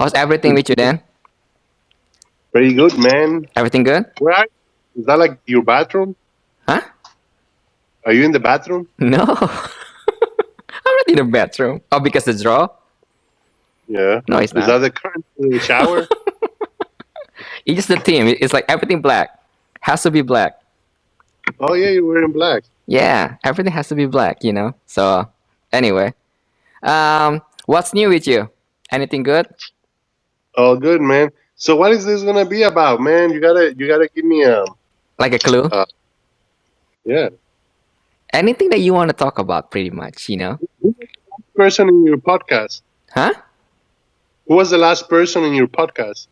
How's everything with you, Dan? Pretty good, man. Everything good? Where are you? Is that like your bathroom? Huh? Are you in the bathroom? No. I'm not in the bathroom. Oh, because the draw? Yeah. No, it's Is that not. the current shower? It's just the theme. It's like everything black. Has to be black. Oh yeah, you're wearing black. Yeah, everything has to be black. So, anyway. What's new with you? Anything good? Oh, good, man. So what is this gonna be about, man? You gotta give me Like a clue? uh yeah. Anything that you want to talk about, pretty much. Who was the last person in your podcast? Huh? Who was the last person in your podcast?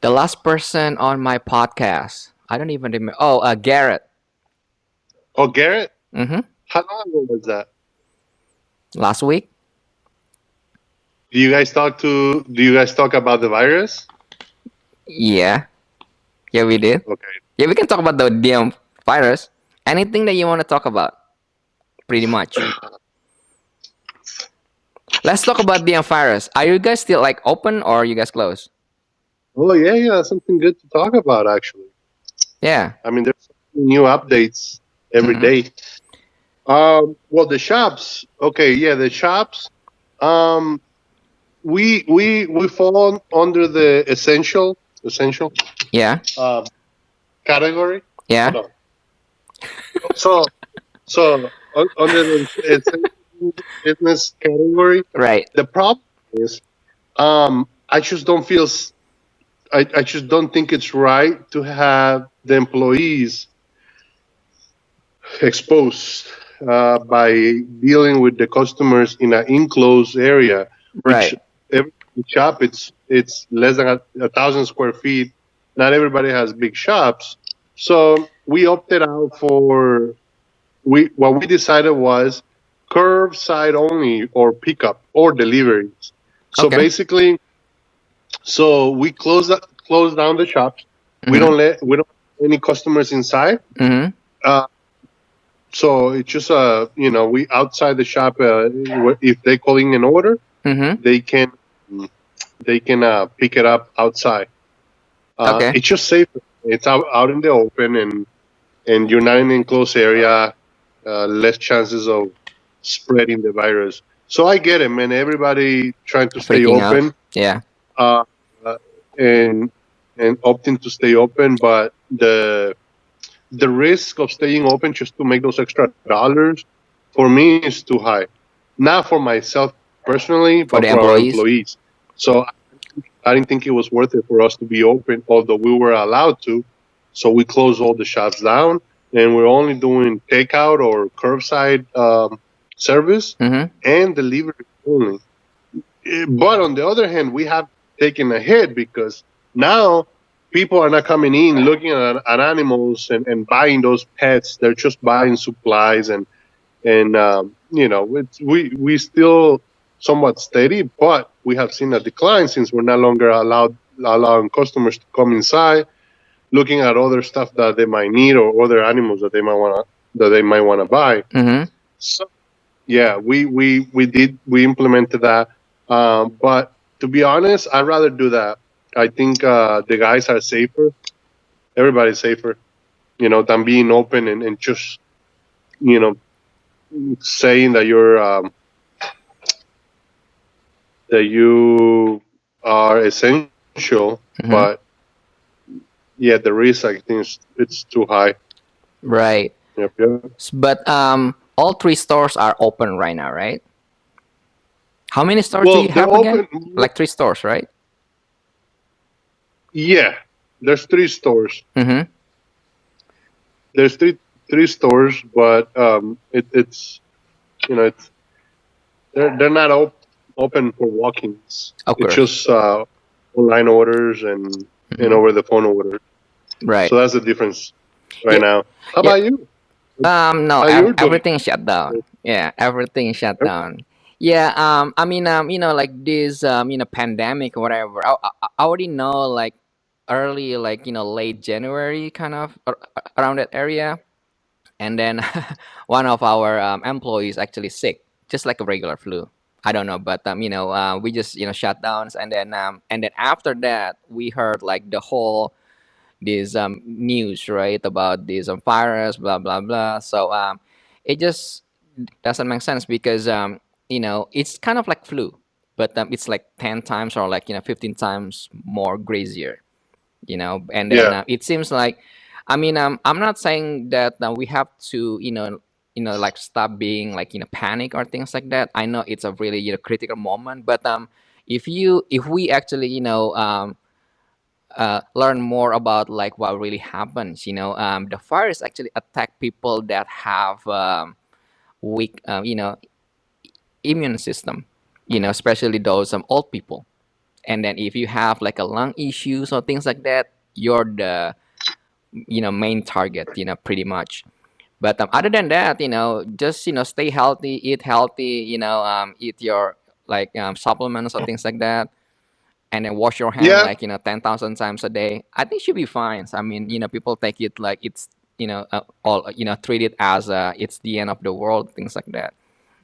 The last person on my podcast. I don't even remember. Oh, Garrett. Oh, Garrett. Mm-hmm. How long ago was that? Last week? Do you guys talk about the virus? Yeah. Yeah, we did. Okay. Yeah, we can talk about the damn virus. Anything that you want to talk about, pretty much. Let's talk about the virus. Are you guys still like open or are you guys closed? Oh yeah, yeah, something good to talk about actually. Yeah. I mean, there's new updates every Mm-hmm. day. Well, the shops. Okay, yeah, the shops. Um, we fall under the essential Yeah. um, category. Yeah. Hold on. So under the essential business category, Right. the problem is, I just don't feel. I just don't think it's right to have the employees exposed by dealing with the customers in an enclosed area, which Right. every shop it's less than 1,000 square feet. Not everybody has big shops, so we opted out for what we decided was curbside only or pickup or deliveries. So Okay. basically, so we close down the shops. Mm-hmm. We don't let any customers inside. Mm-hmm. Uh, So it's just we outside the shop. If they calling an order, Mm-hmm. they can pick it up outside. Okay. It's just safer. It's out in the open, and you're not in an enclosed area. Less chances of spreading the virus. So I get it, man. Everybody trying to stay Freaking out. open, Yeah. uh, and opting to stay open, but the risk of staying open just to make those extra dollars for me is too high. Not for myself personally, For but the for our employees. employees. So I didn't think it was worth it for us to be open, although we were allowed to. So we closed all the shops down, and we're only doing takeout or curbside service Mm-hmm. and delivery only. But on the other hand, we have taken a hit because now people are not coming in looking at animals and buying those pets. They're just buying supplies and we still somewhat steady, but we have seen a decline since we're no longer allowing customers to come inside, looking at other stuff that they might need or other animals that they might want to buy. Mm-hmm. So yeah, we implemented that. But to be honest, I'd rather do that. I think the guys are safer. Everybody's safer, than being open and just, saying that you are essential. Mm-hmm. But yeah, the risk I think it's too high. Right. Yep, yep. But all three stores are open right now, right? How many stores do Well, you they're have again? open. Like 3 stores, right? Yeah, there's 3 stores. Mm-hmm. There's three stores, but it's it's they're not open for walk-ins. Of It's course. just online orders and Mm-hmm. over the phone orders. Right. So that's the difference right Yeah. now. How Yeah. about you? No, How you're doing? everything shut down. Yeah, everything shut down. Yeah. I mean, like this, pandemic or whatever. I already know, like, early, like, late January, kind of around that area, and then one of our employees actually sick, just like a regular flu. I don't know, but we just shut downs, and then after that we heard like the whole this news, right, about this virus, blah blah blah. So it just doesn't make sense because it's kind of like flu, but it's like 10 times or like 15 times more crazier, and then Yeah, it seems like, I'm not saying that we have to like stop being like panic or things like that. I know it's a really critical moment, but if we actually learn more about like what really happens, the virus actually attack people that have weak immune system, especially those old people. And then if you have like a lung issues or things like that, you're the main target, pretty much. But other than that, just stay healthy, eat healthy, eat your like supplements or things like that, and then wash your hand yeah, like 10,000 times a day. I think should be fine. So, I mean, people take it like it's all treat it as it's the end of the world, things like that.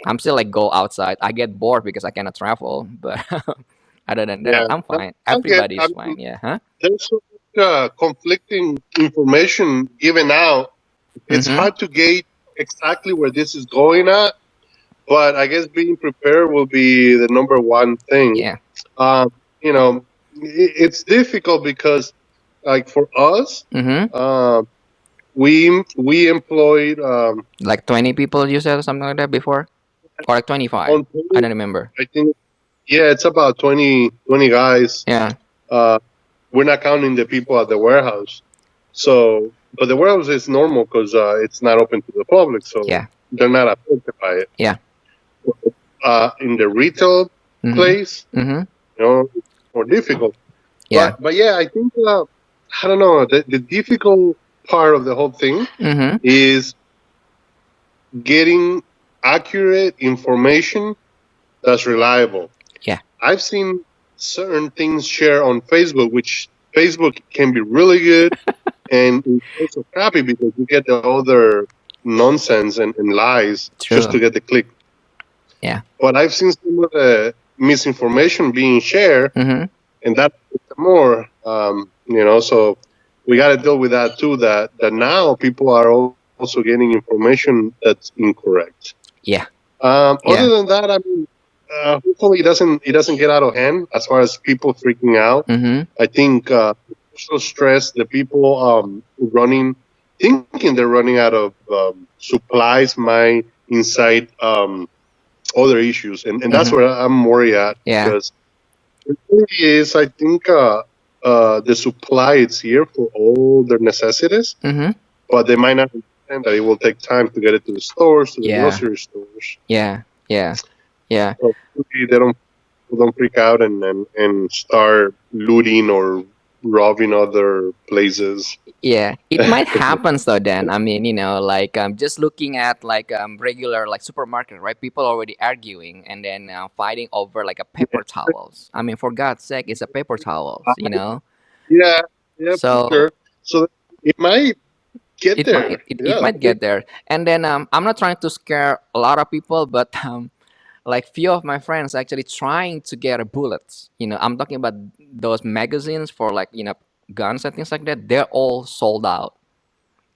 I'm still like go outside. I get bored because I cannot travel, but other than that, yeah. I'm No, fine. I get. Everybody's fine. Yeah. Huh. There's so much conflicting information given out. It's Mm-hmm. hard to gauge exactly where this is going at, but I guess being prepared will be the number one thing. Yeah. Um, it's difficult because, like for us, Mm-hmm. uh, we employed Like 20 people you said or something like that before, or like 25. on I total, don't remember. I think, yeah, it's about 20 guys. Yeah. Uh, we're not counting the people at the warehouse. So, but the warehouse is normal because it's not open to the public, so Yeah. they're not affected by it. Yeah. In the retail Mm-hmm. place, Mm-hmm. it's more difficult. Yeah. But yeah, I think I don't know. The difficult part of the whole thing Mm-hmm. is getting accurate information that's reliable. Yeah. I've seen certain things shared on Facebook, which Facebook can be really good, and it's also crappy because you get the other nonsense and lies just True. to get the click. Yeah. But I've seen some of the misinformation being shared, Mm-hmm. and that more, so we got to deal with that too. That now people are also getting information that's incorrect. Yeah. Other Yeah. than that, I mean, hopefully it doesn't get out of hand as far as people freaking out. Mm-hmm. I think social stress, the people thinking they're running out of supplies, might incite other issues, and that's Mm-hmm. where I'm worried at Yeah. because the thing is, I think the supply is here for all their necessities, Mm-hmm. but they might not understand that it will take time to get it to the stores, to the Yeah. grocery stores. Yeah. Yeah. Yeah. So hopefully they don't freak out and start looting or robbing other places. Yeah, it might happen though. Then I mean, like just looking at like regular like supermarket, right? People already arguing and then fighting over like a paper towels. I mean, for God's sake, it's a paper towels. Yeah, yeah, for So sure. So it might get it might there. it Yeah. might get there. And then I'm not trying to scare a lot of people, but like few of my friends actually trying to get a bullets. I'm talking about those magazines for like guns and things like that. They're all sold out.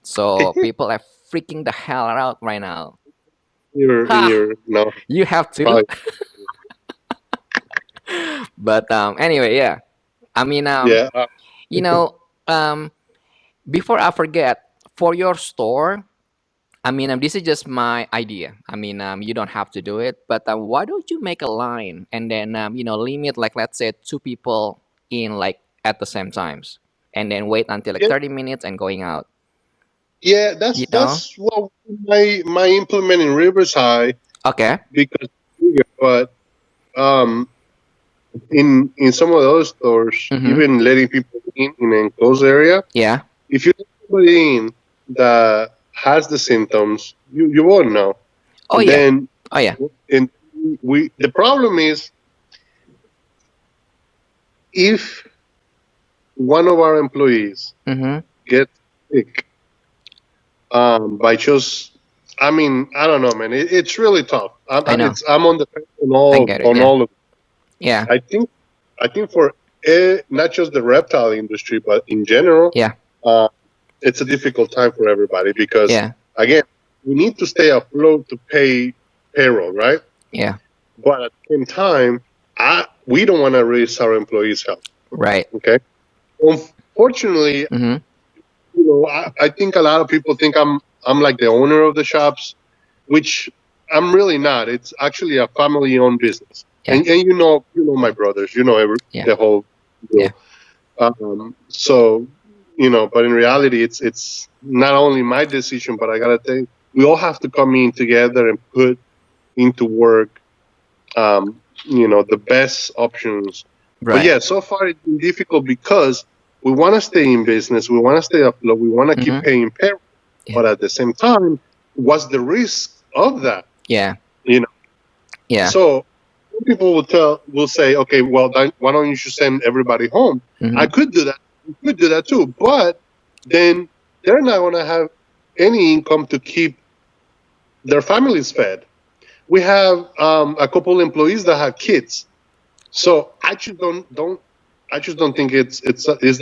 So people are freaking the hell out right now. Ha! You're no, You have to. probably, But anyway, yeah. I mean, yeah. you know, um, before I forget, for your store, I mean, this is just my idea. I mean, you don't have to do it, but why don't you make a line and then limit like let's say two people in like at the same times, and then wait until like Yeah, 30 minutes and going out. yeah, You know? that's what my implement in Riverside Okay. because, but um, in some of those stores, Mm-hmm. even letting people in an enclosed area, Yeah. if you let somebody in that has the symptoms, you won't know. Oh And yeah. then, Oh yeah. and the problem is if one of our employees Mm-hmm. gets sick by just I mean, I don't know, man. It's really tough. I know. I'm on the fence I get it. on Yeah. all of. Yeah. I think for not just the reptile industry, but in general, Yeah. uh, it's a difficult time for everybody because Yeah. again, we need to stay afloat to pay payroll, right? Yeah. But at the same time, we don't want to raise our employees' health. Right. Okay. Unfortunately, Mm-hmm. I think a lot of people think I'm like the owner of the shops, which I'm really not. It's actually a family-owned business, Yeah. and you know my brothers, Yeah. the whole Yeah. deal. So but in reality, it's not only my decision, but I gotta think we all have to come in together and put into work, the best options. But Right. yeah, so far it's been difficult because we want to stay in business, we want to stay afloat, we want to keep Mm-hmm. paying payroll, Yeah. but at the same time, what's the risk of that? Yeah. You know, Yeah. so some people will say, okay, well, then why don't you just send everybody home? I Mm-hmm. could do that. You could do that too, but then they're not going to have any income to keep their families fed. We have a couple employees that have kids, so I just don't think it's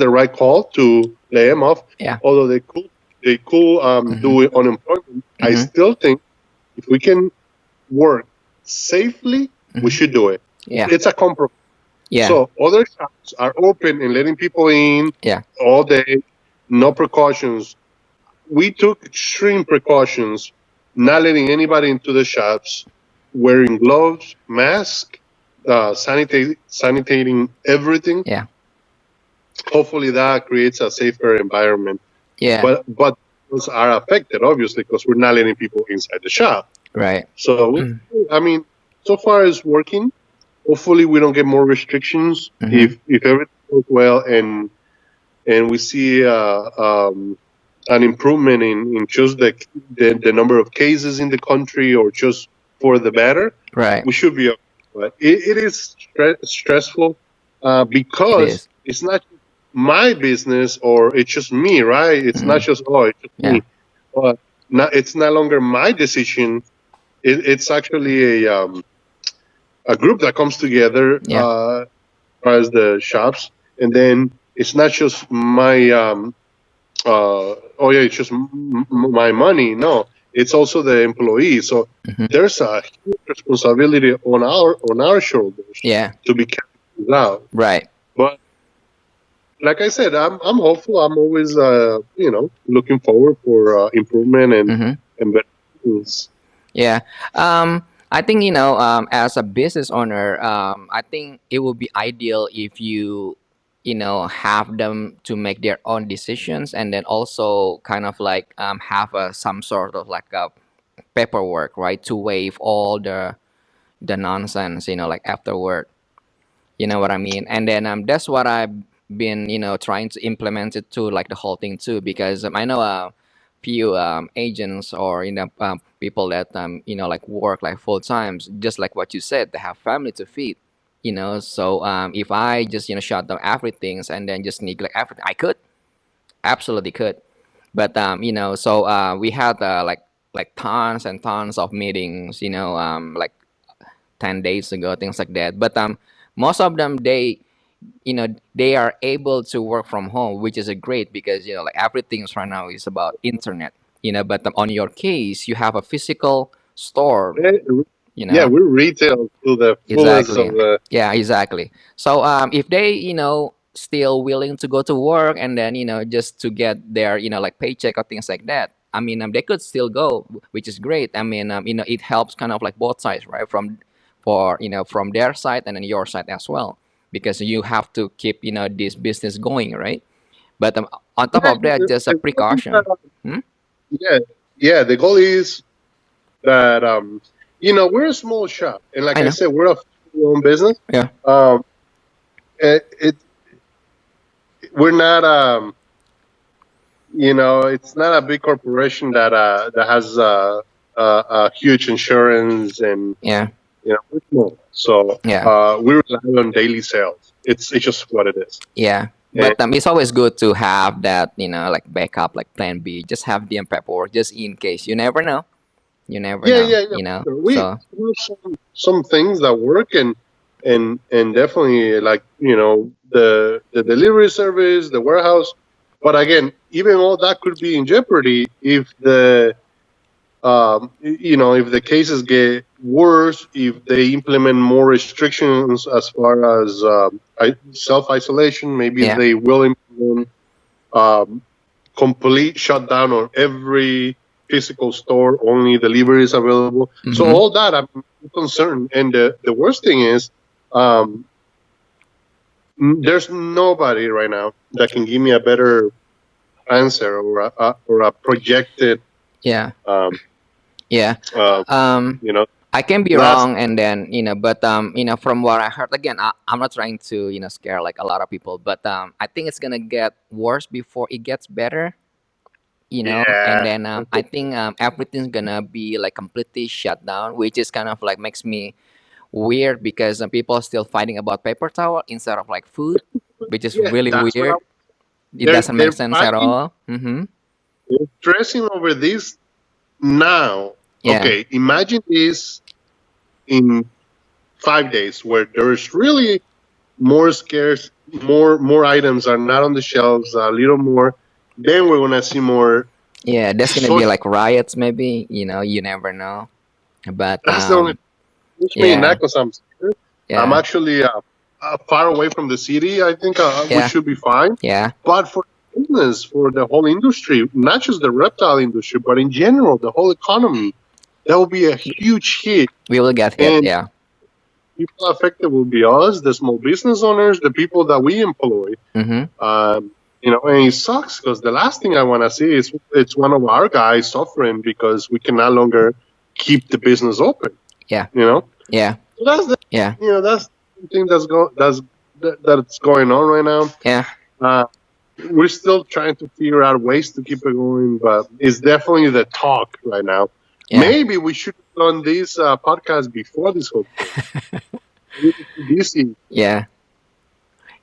the right call to lay them off. Yeah. Although they could Mm-hmm. do it unemployment, I Mm-hmm. still think if we can work safely, we Mm-hmm. should do it. Yeah. It's a compromise. Yeah. So other shops are open and letting people in Yeah. all day, no precautions. We took extreme precautions, not letting anybody into the shops, wearing gloves, mask, sanitating everything. Yeah. Hopefully, that creates a safer environment. Yeah. But those are affected, obviously, because we're not letting people inside the shop. Right. So, I mean, so far it's working. Hopefully, we don't get more restrictions Mm-hmm. if everything goes well and we see an improvement in just the number of cases in the country or just for the better, Right. we should be okay. But it is stressful It because is. it's not my business or it's just me, right? It's not Mm-hmm. just, it's just Yeah. me. But it's no longer my decision. It's actually a group that comes together Yeah. as the shops, and then it's not just my it's just my money. No, it's also the employee. So Mm-hmm. there's a huge responsibility on our shoulders Yeah. to be carried out. Right. But like I said, I'm hopeful. I'm always looking forward for improvement Mm-hmm. and better things. Yeah. I think as a business owner, I think it would be ideal if have them to make their own decisions, and then also kind of like have some sort of like a paperwork, right, to waive all the nonsense, like afterward. You know what I mean? And then that's what I've been trying to implement it to, like the whole thing too, because I know a few agents or people that like work like full times, just like what you said, they have family to feed. So if I just shut down everything and then just neglect everything, I could, absolutely could. But so we had like tons and tons of meetings, like 10 days ago, things like that. But most of them, they are able to work from home, which is a great, because like everything right now is about internet. But on your case, you have a physical store. Eh, you Yeah, know we're retail to the fullest of exactly. the. Yeah, exactly. So if they still willing to go to work, and then just to get their like paycheck or things like that, I mean, they could still go, which is great. I mean, it helps kind of like both sides, right? From their side and then your side as well, because you have to keep this business going, right? But on top Yeah, of that, just a the goal is precaution. Hmm? yeah, yeah. The goal is that we're a small shop, and like I I know. said, we're a family-owned business. Yeah. Um, it we're not it's not a big corporation that has a huge insurance and Yeah. we're small, so Yeah. we rely on daily sales. It's just what it is. Yeah, And but it's always good to have that, like backup, like plan B. Just have the paperwork, just in case. You never know. You never Yeah, know, yeah, yeah. you know. Sure. We So have some things that work, and definitely like the delivery service, the warehouse. But again, even all that could be in jeopardy if if the cases get worse, if they implement more restrictions as far as self isolation. Maybe yeah. they will implement um, complete shutdown on every physical store, only delivery is available. So Mm-hmm. all that I'm concerned. And the worst thing is, um, there's nobody right now that can give me a better answer or a projected, Yeah. um, Yeah. uh, Um, you know, I can be last. wrong, and then but from what I heard, again, I'm not trying to scare like a lot of people, but I think it's gonna get worse before it gets better. And Yeah. then I think everything's gonna be like completely shut down, which is kind of like makes me weird because people are still fighting about paper towel instead of like food, which is Yeah, really that's what weird. It doesn't make they're sense at fighting, all. Mm-hmm. they're stressing over this now. Yeah. Okay, imagine this in 5 days where there's really more scarce, more items are not on the shelves, a little more. Then we're gonna see more Yeah, there's gonna be social. like riots, maybe. You never know. But That's the only push me in yeah, that because I'm yeah, actually far away from the city. I think we yeah, should be fine. yeah, But for business, for the whole industry, not just the reptile industry, but in general, the whole economy, that will be a huge hit. we will get hit. And Yeah. people affected will be us, the small business owners, the people that we employ. Mm-hmm. And it sucks because the last thing I want to see is it's one of our guys suffering because we can no longer keep the business open. Yeah, You know, yeah, so that's the yeah, that's the thing that's going on right now. yeah, Uh, we're still trying to figure out ways to keep it going, but it's definitely the talk right now. yeah, Maybe we should have done this podcast before this whole thing. We're busy. yeah,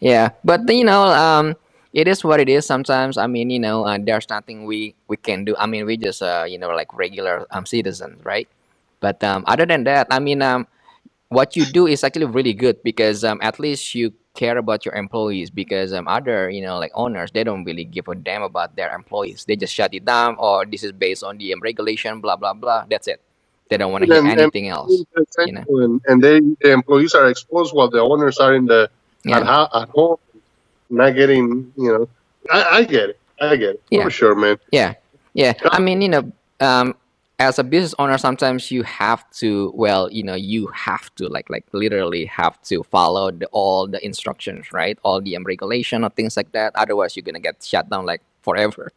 yeah. But it is what it is. Sometimes, I mean, there's nothing we can do. I mean, we just like regular citizens, right? But other than that, I mean, what you do is actually really good because at least you care about your employees because other like owners, they don't really give a damn about their employees. They just shut it down, or this is based on the regulation, blah blah blah, that's it. They don't want to hear And anything else, you know. and the employees are exposed while the owners are in the Yeah, at home, not getting. I get it. I get it yeah, for sure, man. yeah, yeah. I mean, um as a business owner, sometimes you have to, well, you have to like literally have to follow all the instructions, right? All the regulation or things like that, otherwise you're gonna get shut down like forever.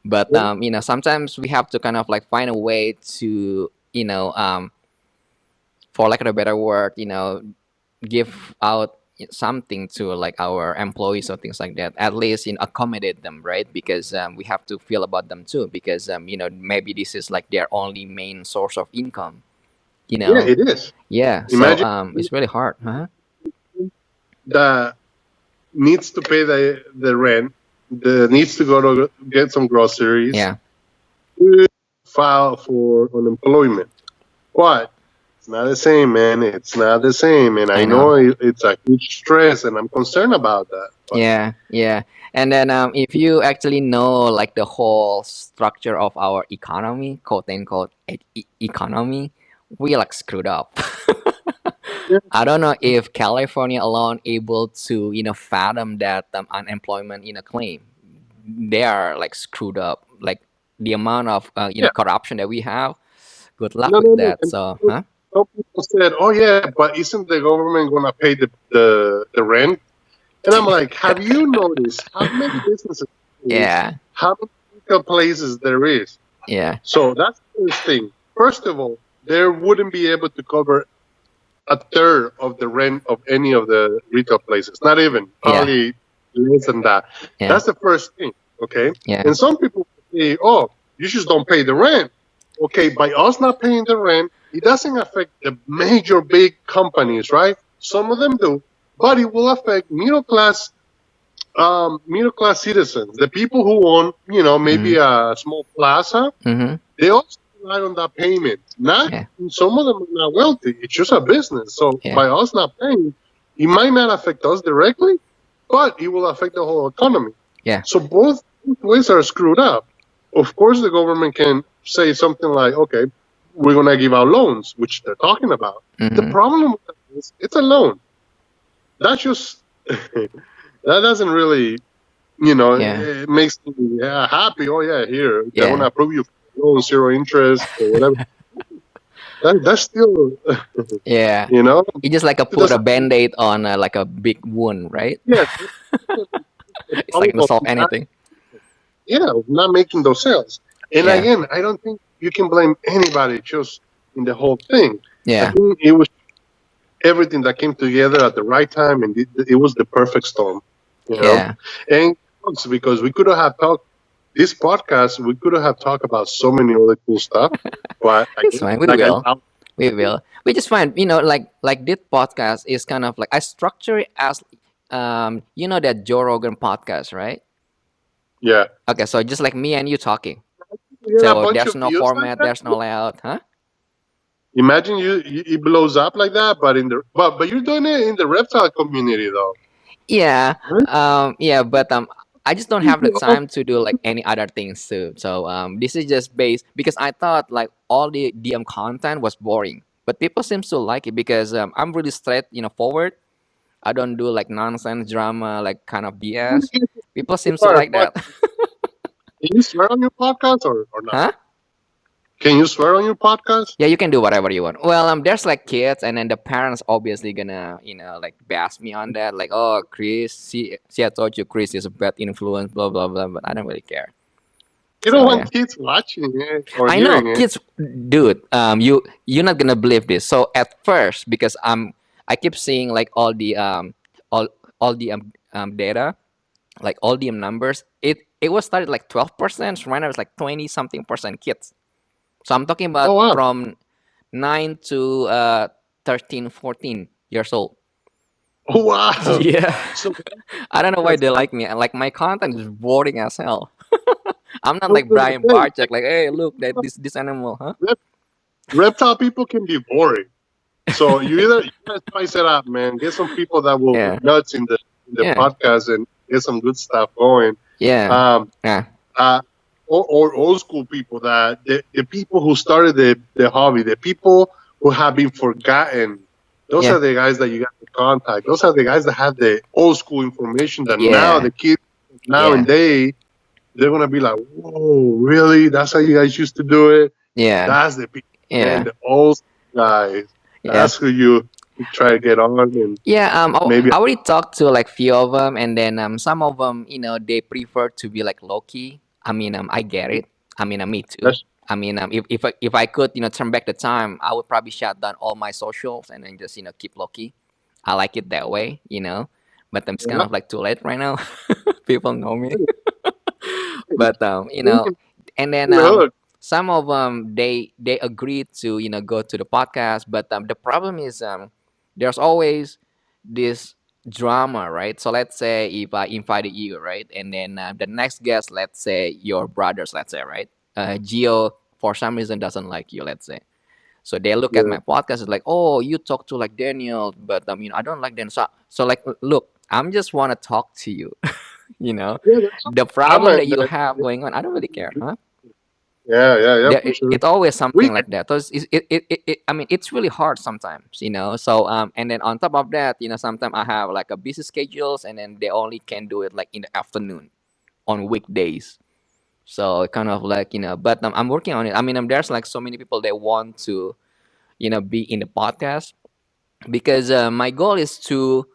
But sometimes we have to kind of like find a way to for lack of a better word, give out something to like our employees or things like that, at least accommodate them, right? Because we have to feel about them too, because maybe this is like their only main source of income, you Yeah, know it is. yeah. So Imagine it's really hard, huh? that needs to pay the rent, the needs to go to get some groceries, Yeah, file for unemployment. But it's not the same, man. It's not the same, and I I know. know it's a huge stress, and I'm concerned about that. But Yeah, yeah. And then if you actually know like the whole structure of our economy, quote unquote economy, we like screwed up. yeah, I don't know if California alone able to fathom that unemployment claim. They are like screwed up. Like the amount of yeah, corruption that we have. Good luck no, with no, no. that. And So, huh? some people said, "Oh yeah, but isn't the government gonna pay the rent?" And I'm like, "Have you noticed how many businesses there is? Yeah, How many retail places there is?" yeah, So that's the first thing. First of all, they wouldn't be able to cover a third of the rent of any of the retail places. Not even, yeah, probably less than that. yeah, That's the first thing. Okay. yeah, And some people say, "Oh, you just don't pay the rent." Okay, by us not paying the rent, it doesn't affect the major big companies, right? Some of them do, but it will affect middle class citizens, the people who own, maybe mm-hmm, a small plaza. mm-hmm, They also rely on that payment. Not Yeah. some of them are not wealthy. It's just a business. So Yeah. by us not paying, it might not affect us directly, but it will affect the whole economy. Yeah. So both ways are screwed up. Of course, the government can say something like, "Okay, we're gonna give out loans," which they're talking about. The Mm-hmm. problem with that is it's a loan. That's just that doesn't really, Yeah. it makes me happy. Oh yeah, here they're Yeah. gonna approve you for loan, 0 interest or whatever. That's still, Yeah. you know, You just like a it put a doesn't. band-aid on like a big wound, right? Yeah, the It's problem like gonna of solve not, anything. of not making those sales. And Yeah. again, I don't think you can blame anybody just in the whole thing. I Yeah. think it was everything that came together at the right time, and it was the perfect storm. You know, Yeah. and because we could have talked this podcast, we could have talked about so many other cool stuff, but It's again, fine. We like I, will. We will. We just find, like this podcast is kind of like I structure it as that Joe Rogan podcast, right? yeah, Okay, so just like me and you talking. you get a So bunch there's of no views like format, that. there's no layout, huh? Imagine it blows up like that, but but you're doing it in the reptile community though. Yeah. Right? Yeah, but I just don't have the time to do like any other things too. So this is just based because I thought like all the DM content was boring. But people seem to like it because I'm really straight, forward. I don't do like nonsense drama, like kind of BS. People seem to like What? that. Can you swear on your podcast or not? Huh? Can you swear on your podcast? Yeah, you can do whatever you want. Well, there's like kids, and then the parents obviously gonna, like bash me on that, like, oh, Chris, see, I told you Chris is a bad influence, blah blah blah. But I don't really care. You don't So yeah, want kids watching it or I know hearing it. kids, dude. You're not gonna believe this. So at first, because I keep seeing like all all the data, like all the numbers. It was started like 12%. Right now it's like 20 something percent kids. So I'm talking Oh about wow! from 9 to 13, 14 years old. Oh wow! Yeah. So I don't know why that's they like me. Like my content is boring as hell. I'm not I was like gonna Brian say, Barczyk, like, hey, look, that this animal, huh? rep- reptile people can be boring. So you guys spice it up, man. Get some people that will go Yeah. nuts in the Yeah. podcast and get some good stuff going. Yeah. Um, Yeah. uh, or old school people that the people who started the hobby, the people who have been forgotten. Those Yeah. are the guys that you got to contact. Those are the guys that have the old school information that now Yeah. the kids now Yeah. and they're gonna be like, whoa, really? That's how you guys used to do it? Yeah. That's the people, man, Yeah. the old guys. Yeah. That's who you try to get on and Yeah, maybe. I already talked to like few of them, and then some of them, they prefer to be like low key. I mean, I get it. I mean, me too. That's I mean, if I could, turn back the time, I would probably shut down all my socials and then just keep low key. I like it that way. But it's kind yeah. of like too late right now. People know me, but and then You're hooked. some of them they agreed to go to the podcast, but the problem is there's always this drama, right? So let's say if I invited you, right, and then the next guest, let's say your brothers, let's say, right, Gio for some reason doesn't like you, let's say. So they look at Yeah. my podcast it's like, oh, you talk to like Daniel, but I don't like Daniel. So like, look, I'm just want to talk to you. you know Yeah, that's the I'm problem a, that you have going on, I don't really care, huh? yeah, There, for sure. it's always We something like that. So I mean, it's really hard sometimes. So and then on top of that, sometimes I have like a busy schedules, and then they only can do it like in the afternoon on weekdays. So kind of like but I'm working on it. I mean, there's like so many people that want to be in the podcast because my goal is to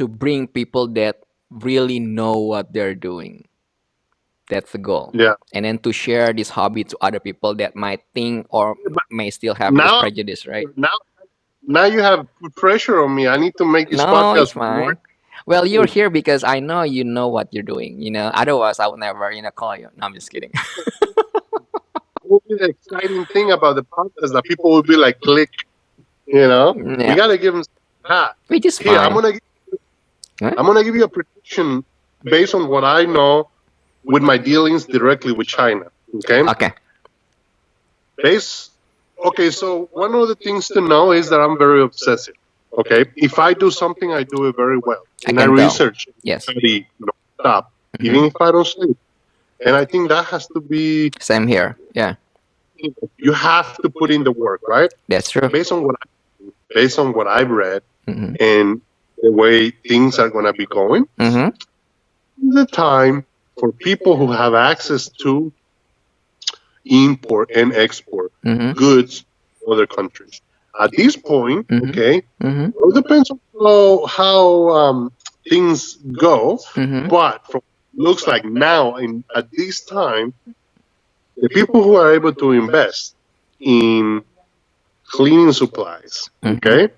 bring people that really know what they're doing. That's the goal. yeah. And then to share this hobby to other people that might think or But may still have this now prejudice, right? now now you have put pressure on me. I need to make this No, it's podcast work. fine. Well, you're here because I know you know what you're doing. Otherwise, I would never, call you. No, I'm just kidding. What will be the exciting thing about the podcast that people will be like, click. We Yeah, got to give them that. which is Here, fine. Huh? I'm gonna give you a prediction based on what I know with my dealings directly with China. Okay, Okay. base. Okay, so one of the things to know is that I'm very obsessive. Okay, if I do something, I do it very well, I and I can tell. research, Yes. study, stop, even Hmm. if I don't sleep. And I think that has to be, Same here. Yeah, you have to put in the work, right? that's true. Based on based on what I've read Hmm. and the way things are going to be going, Hmm. the time for people who have access to import and export Hmm. goods to other countries. At this point, Hmm. okay, Hmm. it depends on how things go, Hmm. but from looks like now in at this time, the people who are able to invest in cleaning supplies, Hmm. okay,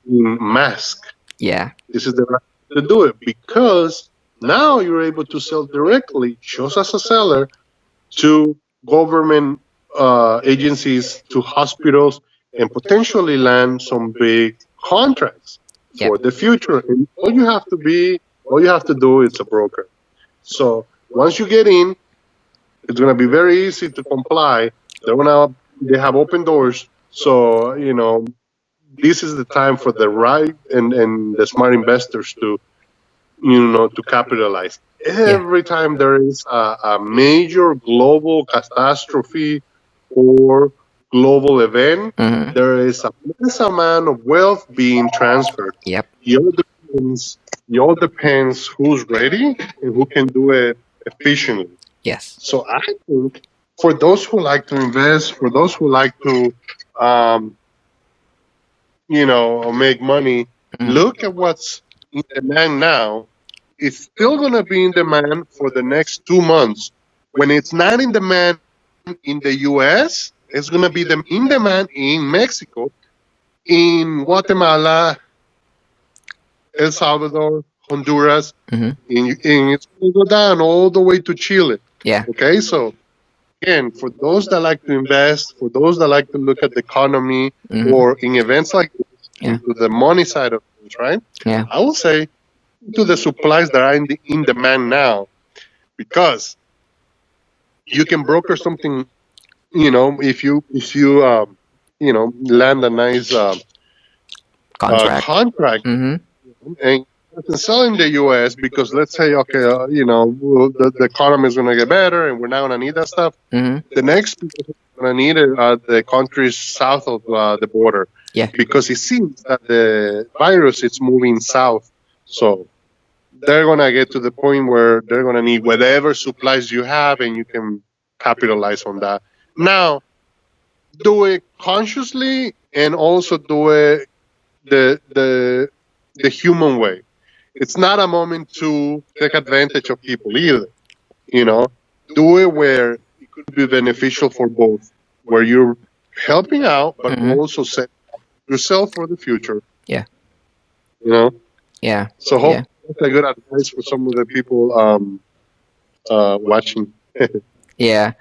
in masks, Yeah. this is the right to do it because now you're able to sell directly, just as a seller, to government agencies, to hospitals, and potentially land some big contracts Yep. for the future. And all you have to do is a broker. So once you get in, it's going to be very easy to comply. They have open doors. So, this is the time for the right and the smart investors to, to capitalize. Yeah. Every time there is a major global catastrophe or global event, Hmm. there is a mass amount of wealth being transferred. Yep. It all depends, it all depends who's ready and who can do it efficiently. Yes. So I think for those who like to invest, for those who like to, um, make money, Hmm. look at what's in demand now. It's still going to be in demand for the next 2 months. When it's not in demand in the US, it's going to be in demand in Mexico, in Guatemala, El Salvador, Honduras, Hmm. and it's going to go down all the way to Chile. Yeah. Okay, so again, for those that like to invest, for those that like to look at the economy Hmm. or in events like this, Yeah. into the money side of things, right? Yeah. I will say to the supplies that are in demand now, because you can broker something, if you land a nice Contract. contract Hmm. and you can sell in the U.S. because let's say, okay, the economy is going to get better and we're not going to need that stuff. Hmm. The next people who are going to need it are the countries south of the border Yeah. because it seems that the virus is moving south. So they're going to get to the point where they're going to need whatever supplies you have and you can capitalize on that. Now, do it consciously and also do it the the the human way. It's not a moment to take advantage of people either. You know, do it where it could be beneficial for both, where you're helping out but Hmm. also set yourself for the future. Yeah. You know, Yeah. so hope Yeah. that's a good advice for some of the people watching. Yeah.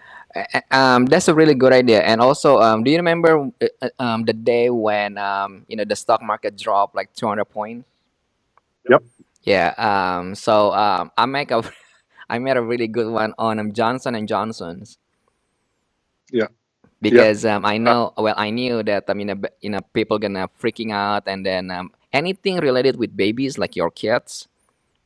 That's a really good idea. And also, do you remember the day when the stock market dropped like 200 points? Yep. Yeah. So I made a really good one on Johnson and Johnson's Yeah. Yeah. because I knew that people gonna freaking out, and then anything related with babies like your kids.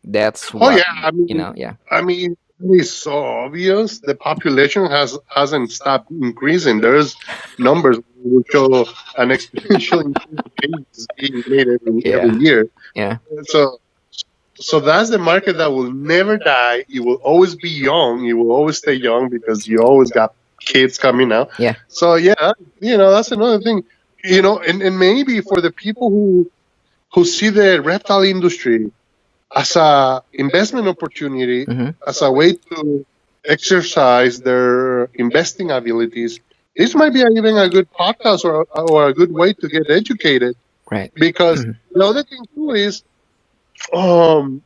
That's Oh what yeah. yeah. I mean, it's so obvious. The population hasn't stopped increasing. There's numbers which show an exponential increase of babies being made every Yeah. year. Yeah. So so that's the market that will never die. It will always be young. It will always stay young because you always got kids coming out. Yeah. So yeah, that's another thing. And maybe for the people who see the reptile industry as a investment opportunity, Hmm. as a way to exercise their investing abilities, this might be even a good podcast or a good way to get educated. Right. Because the other thing too is um,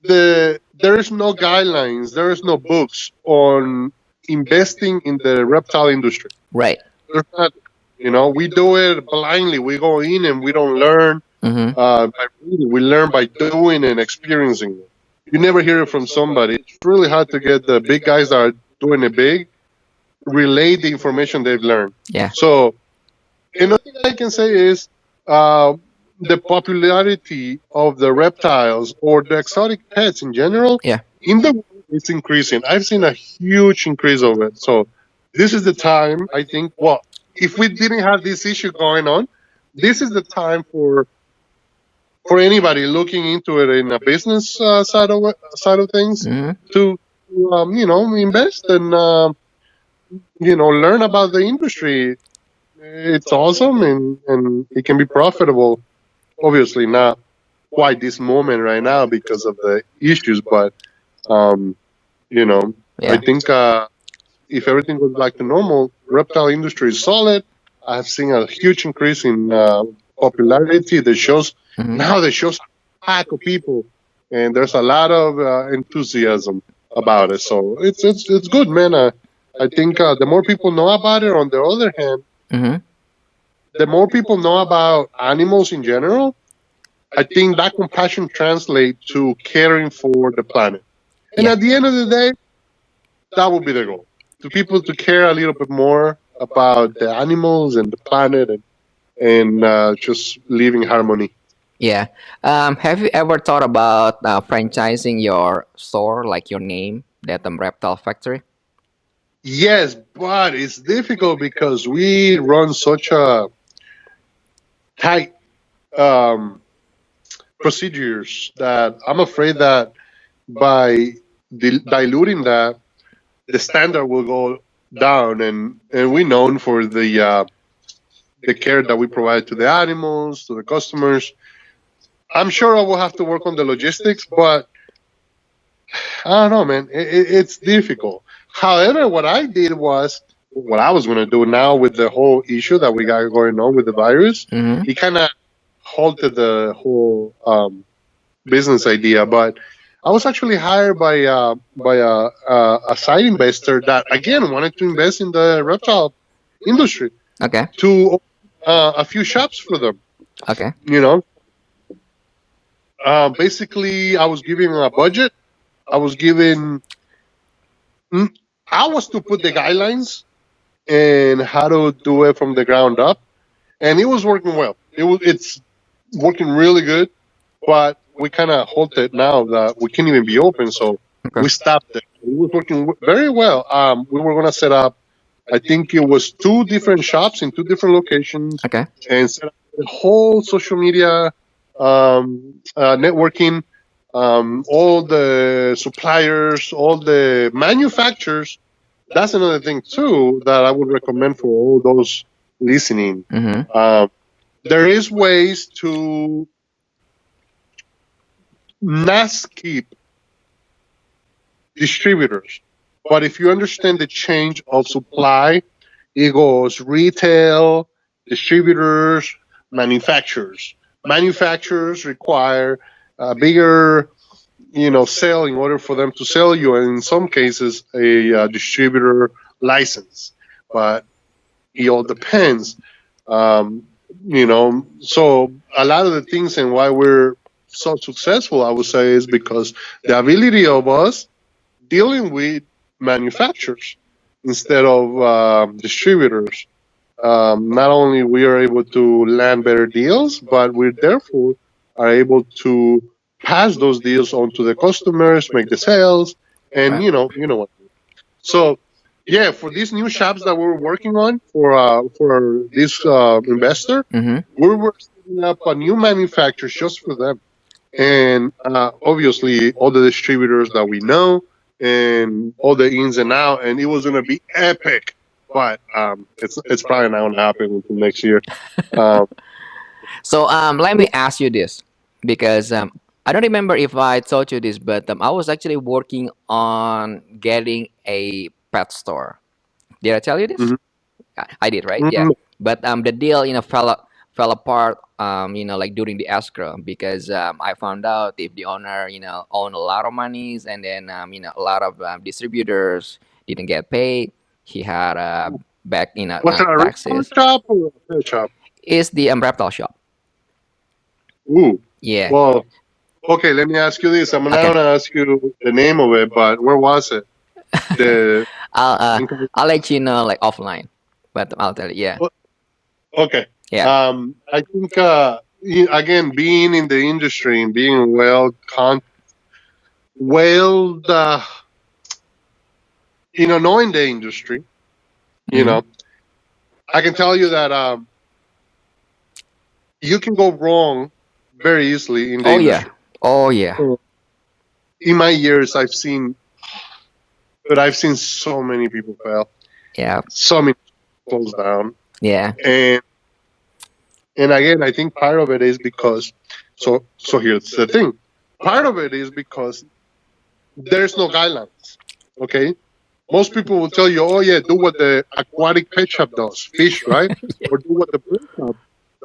there is no guidelines, there is no books on investing in the reptile industry. Right. There's not, we do it blindly. We go in and we don't learn Hmm. by reading. We learn by doing and experiencing it. You never hear it from somebody. It's really hard to get the big guys that are doing it big. relay the information they've learned. Yeah. So another thing I can say is uh, the popularity of the reptiles or the exotic pets in general Yeah. in the world is increasing. I've seen a huge increase of it. So this is the time, I think. Well, if we didn't have this issue going on, this is the time for anybody looking into it in a business side of things Hmm. to invest and learn about the industry. It's awesome and it can be profitable. Obviously, not quite this moment right now because of the issues, but um, I Yeah. think if everything goes back to normal, reptile industry is solid. I've seen a huge increase in popularity. The shows Hmm. now the shows a pack of people, and there's a lot of enthusiasm about it. So it's good, man. I think the more people know about it. On the other hand, Hmm. the more people know about animals in general, I think that compassion translates to caring for the planet. And Yeah. at the end of the day, that would be the goal. To people to care a little bit more about the animals and the planet and just live in harmony. Yeah. Have you ever thought about franchising your store, like your name, that Reptile Factory? Yes, but it's difficult because we run such a tight um, procedures that I'm afraid that by diluting that, the standard will go down, and we're known for the care that we provide to the animals, to the customers. I'm sure I will have to work on the logistics, but I don't know, man. It's difficult. However, what I did was what I was going to do now with the whole issue that we got going on with the virus. Mm-hmm. It kind of halted the whole business idea. But I was actually hired by a side investor that again wanted to invest in the reptile industry Okay. to open a few shops for them. Okay. You know, basically, I was giving a budget. I was given. mm, I was to put the guidelines and how to do it from the ground up, and it was working well. It's working really good, but we kind of halted now that we can't even be open, so Okay. we stopped it. It was working very well. We were gonna set up. I think it was two different shops in two different locations, Okay. and set up the whole social media networking, all the suppliers, all the manufacturers. That's another thing too that I would recommend for all those listening. Mm-hmm. Um, there is ways to not skip distributors, but if you understand the change of supply, it goes retail, distributors, manufacturers. Manufacturers require a bigger, sale in order for them to sell you, and in some cases, a distributor license. But it all depends. Um, so a lot of the things and why we're so successful, I would say, is because the ability of us dealing with manufacturers instead of distributors. Not only we are able to land better deals, but we therefore are able to pass those deals on to the customers, make the sales, and Right. what. So yeah, for these new shops that we're working on for this investor, Mm-hmm. we were setting up a new manufacturer just for them, and obviously all the distributors that we know and all the ins and out, and it was gonna be epic. But it's probably not gonna happen until next year. Um, So let me ask you this, because I don't remember if I told you this, but I was actually working on getting a pet store. Did I tell you this? mhm. I did, right? Yeah. Mhm. But the deal, fell apart. Like during the escrow, because I found out if the owner, owned a lot of monies, and then a lot of distributors didn't get paid. He had back, What's it, a retail taxes. shop or a pet shop? Is the reptile shop? Ooh, Yeah. well, okay. Let me ask you this. I'm not Okay. gonna ask you the name of it, but where was it? The I'll in Cali- I'll let you know like offline, but I'll tell you. Yeah, o- okay. yeah. I think again, being in the industry and being well, knowing the industry, you Hmm. know, I can tell you that you can go wrong very easily in the Oh yeah. industry. Oh yeah. So in my years, I've seen so many people fail, Yeah. so many close down, Yeah. and again, I think part of it is because so here's the thing. Part of it is because there's no guidelines. Okay, most people will tell you, oh yeah, do what the aquatic pet shop does, fish, right, or do what the bird shop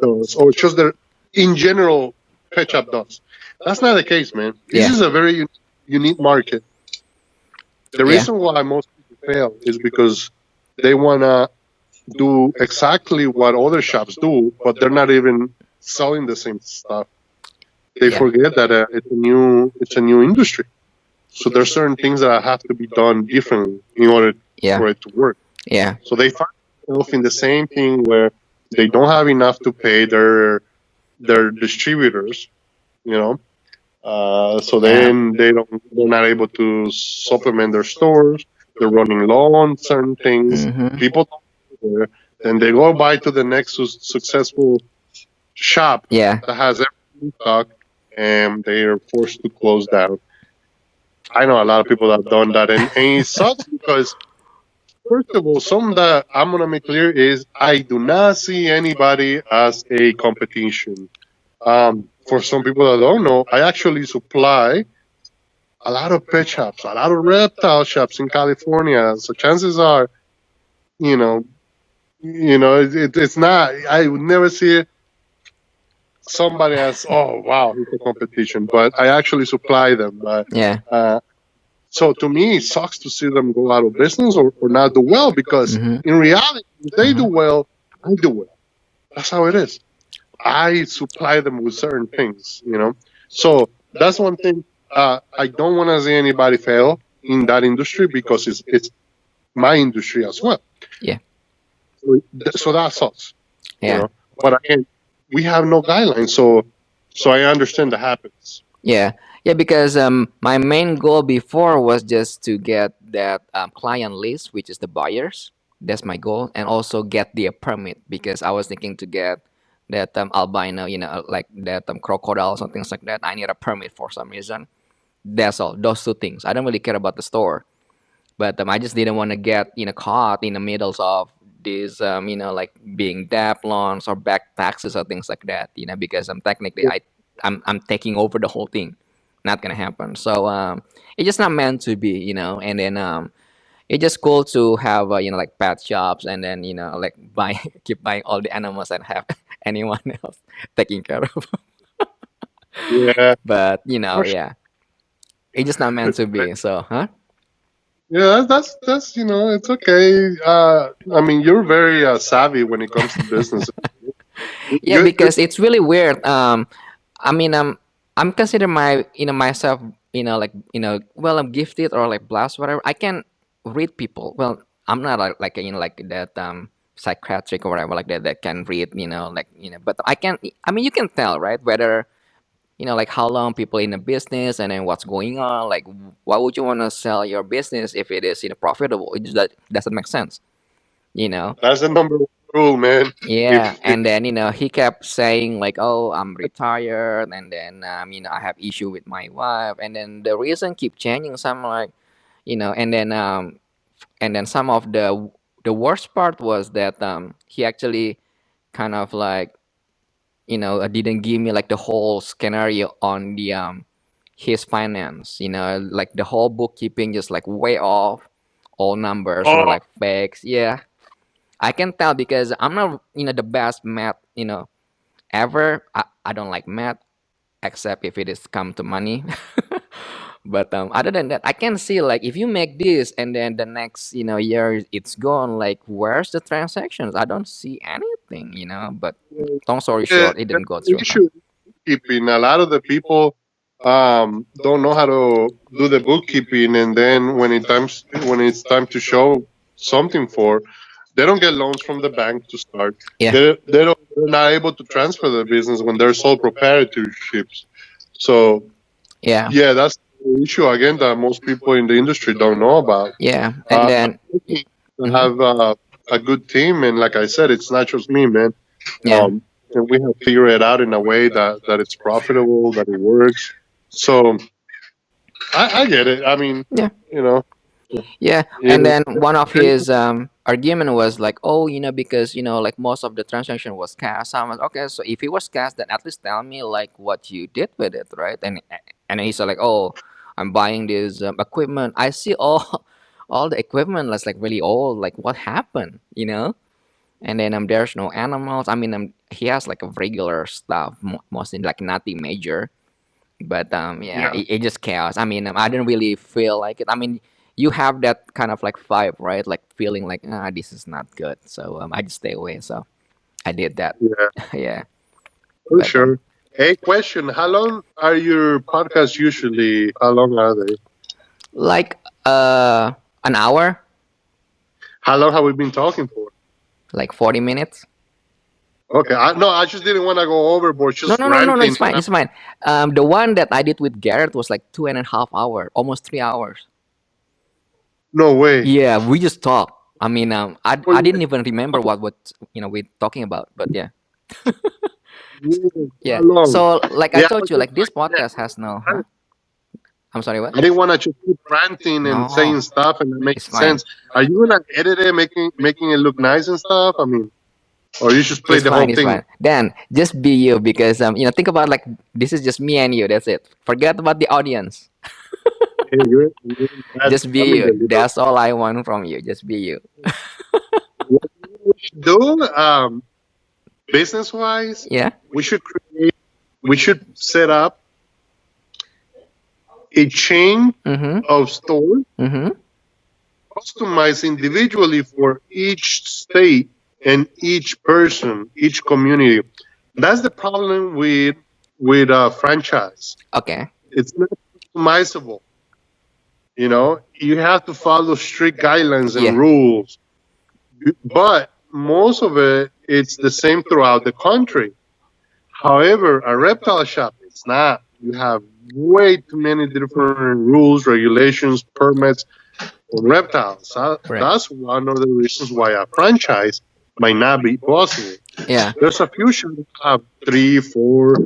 does, or just the in general pet shop does. That's not the case, man. This Yeah. is a very unique market. The Yeah. reason why most people fail is because they wanna do exactly what other shops do, but they're not even selling the same stuff. They Yeah. forget that it's a new industry. So there's certain things that have to be done differently in order Yeah. for it to work. Yeah. So they find themselves in the same thing where they don't have enough to pay their distributors, you know. So Yeah. then they're not able to supplement their stores. They're running low on certain things. Mhm. People don't care. Then they go buy to the next successful shop Yeah. that has everything in stock, and they are forced to close down. I know a lot of people that have done that, and it sucks because first of all, something that I'm gonna make clear is I do not see anybody as a competition. For some people that don't know, I actually supply a lot of pet shops, a lot of reptile shops in California. So chances are, you know, it's not. I would never see somebody as, oh wow, it's a competition, but I actually supply them. Yeah. Uh, so to me, it sucks to see them go out of business or not do well because Mhm. in reality, if they do Mhm. well, I do well. That's how it is. I supply them with certain things. So that's one thing. I don't want to see anybody fail in that industry because it's my industry as well. Yeah. So that sucks, you Yeah. know. But again, we have no guidelines, so I understand that happens. Yeah. Yeah. Because my main goal before was just to get that client list, which is the buyers. That's my goal, and also get the permit because I was thinking to get that albino, like that crocodile or things like that. I need a permit for some reason. That's all. Those two things. I don't really care about the store. But I just didn't want to get caught in the middle of this like being debt loans or back taxes or things like that because I'm technically I'm taking over the whole thing. Not gonna happen. So it's just not meant to be, and then it's just cool to have like pet shops and then like buy keep buying all the animals and have anyone else taking care of. Yeah, But for sure. yeah, it's just not meant to be. So huh. Yeah, that's it's okay. I mean, you're very savvy when it comes to business. Yeah, You're because it's really weird. I mean, I'm consider my myself like well I'm gifted or like blessed whatever. I can read people. Well, I'm not like like that psychiatric or whatever like that can read like but I can. I mean, you can tell right whether like how long people in the business and then what's going on. Like, why would you want to sell your business if it is profitable? It just that doesn't make sense. You know. That's the number one rule, man. Yeah, If and then he kept saying like, "Oh, I'm retired," and then I have issue with my wife, and then the reason keep changing. Some like, and then some of the worst part was that he actually kind of like didn't give me like the whole scenario on the his finance. Like the whole bookkeeping just like way off. All numbers were oh like fakes. Yeah, I can tell because I'm not the best math ever. I don't like math except if it is come to money. But other than that, I can see like if you make this and then the next year it's gone. Like where's the transactions? I don't see anything. But long story yeah, short, it that's didn't go the through. Huh? issue. Keeping a lot of the people. don't know how to do the bookkeeping, and then when it's time to show something for, they don't get loans from the bank to start. Yeah, They're not able to transfer the business when they're sole proprietorships. So yeah, yeah, that's the issue again that most people in the industry don't know about. yeah. And I'm then, looking to hmm have a good team, and like I said, it's not just me, man. yeah, And we have figured it out in a way that it's profitable, that it works. So I get it. I mean, yeah. you know, Yeah, you and know, then one of his argument was like, oh, because like most of the transaction was cash. So I'm like, okay, so if it was cash, then at least tell me like what you did with it, right? And then he said like, oh, I'm buying this equipment. I see all all the equipment that's like really old. Like what happened? And then there's no animals. I mean, he has like a regular stuff, mostly like nothing major. But yeah, yeah, it just chaos. I mean, I didn't really feel like it. I mean, you have that kind of like vibe, right? Like feeling like this is not good. So I just stay away. So I did that. yeah, Yeah, for but sure. Hey, question: how long are your podcasts usually? How long are they? like an hour, How long have we been talking for? like 40 minutes. Okay, no, I just didn't want to go overboard, No, just no, no, no, no. ranting. It's fine. It's fine. The one that I did with Garrett was like 2.5 hours, almost 3 hours. No way. Yeah, we just talked. I mean, Well, I didn't even remember what we're talking about. But yeah. yeah, Yeah. how long? So, like I Yeah, I told was you, just like this like, podcast has no, huh? I'm sorry, what? I didn't want to just keep ranting and No, saying stuff and not making it's fine. sense. Are you gonna edit it, making it look nice and stuff? I mean, or you just play It's the whole fine. It's thing? fine. Then just be you because think about like this is just me and you. That's it. Forget about the audience. Hey, you're in bad Just be family, you. little. That's all I want from you. Just be you. What we should do, business wise, Yeah. we should create, we should set up a chain Mhm. of stores Mhm. customized individually for each state and each person, each community. That's the problem with franchise. Okay. It's not customizable. You know, you have to follow strict guidelines and Yeah. rules, but most of it it's the same throughout the country. However, a reptile shop it's not. You have way too many different rules, regulations, permits on reptiles. Right. That's one of the reasons why a franchise might not be possible. Yeah. There's a few shops that have three, four,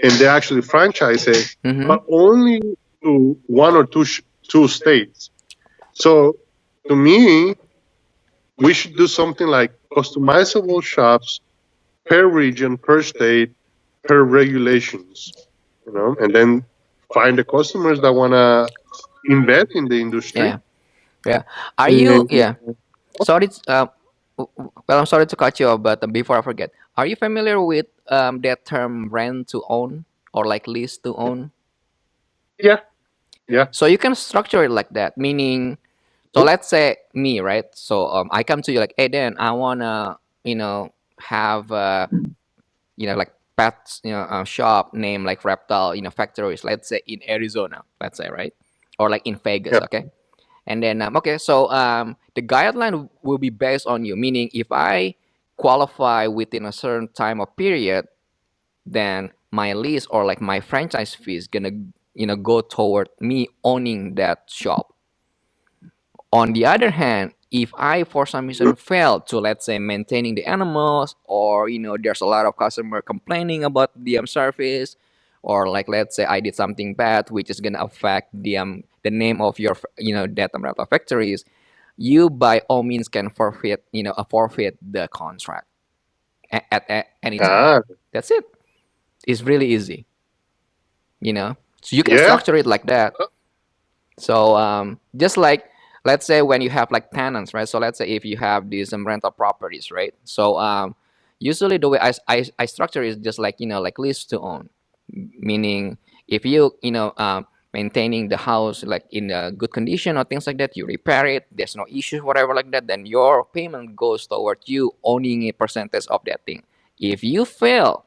and they actually franchise it, Mhm. but only to one or two states. So to me, we should do something like customizable shops per region, per state, per regulations, and then find the customers that want to invest in the industry. Yeah. Yeah. Are you? And Yeah. Sorry. Well, I'm sorry to cut you off, but before I forget, are you familiar with that term rent to own or like lease to own? yeah, yeah, So you can structure it like that, meaning, so let's say me, right? So I come to you like, hey, Dan, I wanna, have like pets, shop name like Reptile, factories. Let's say in Arizona, let's say, right, or like in Vegas, yeah. okay. And then okay, so the guideline will be based on you, meaning if I qualify within a certain time or period, then my lease or like my franchise fee is gonna go toward me owning that shop. On the other hand, if I for some reason fail to, let's say, maintaining the animals, or there's a lot of customer complaining about the service, or like let's say I did something bad which is gonna affect the name of your that umbrella factories, you by all means can forfeit the contract at any time. Ah, That's it. It's really easy. So you can yeah, structure it like that. So just like, let's say when you have like tenants, right? So let's say if you have these rental properties, right? So usually the way I structure is just like like lease to own, meaning if maintaining the house like in a good condition or things like that, you repair it, there's no issues whatever like that, then your payment goes toward you owning a percentage of that thing. If you fail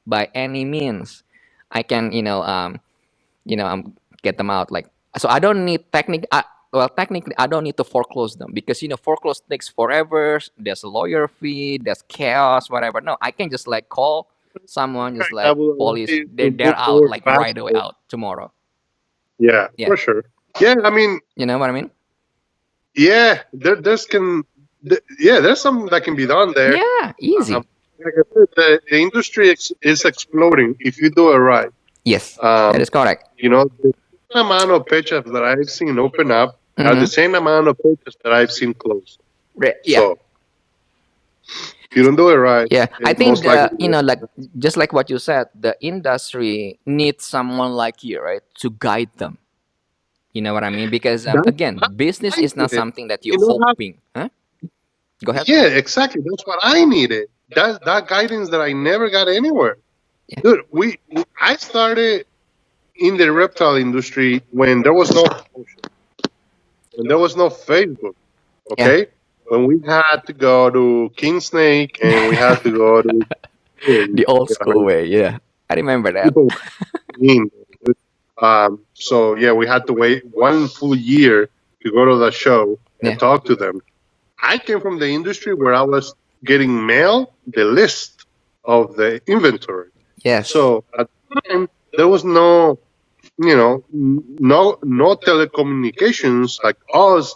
by any means, I can get them out. Like, so I don't need well, technically, I don't need to foreclose them because foreclose takes forever. There's a lawyer fee, there's chaos, whatever. No, I can just like call someone, just That like will allow police. you to They're move out forward like right away, faster. out tomorrow. Yeah, Yeah, for sure. Yeah, I mean, you know what I mean? yeah, yeah, there's something that can be done there. Yeah, Um, easy. like I said, the industry is exploding if you do it right. Yes, that Um, is correct. the amount of page apps that I've seen open up are the Mm-hmm. same amount of pages that I've seen close. Yeah, So if you don't do it right, yeah. I it think most likely like just like what you said, the industry needs someone like you, right, to guide them. You know what I mean? Because that's again, what business I is not needed. something that you're You know how? hoping. Huh? Go ahead. Yeah, exactly. That's what I needed. That guidance that I never got anywhere. Yeah. Dude, I started in the reptile industry when there was no promotion, when there was no Facebook. Yeah. Okay, when we had to go to King Snake and we had to go to The old school like, way. Yeah, I remember that. people mean. So yeah, we had to wait one full year to go to the show and Yeah. talk to them. I came from the industry where I was getting mail the list of the inventory. Yes. So at the time there was no, no telecommunications like us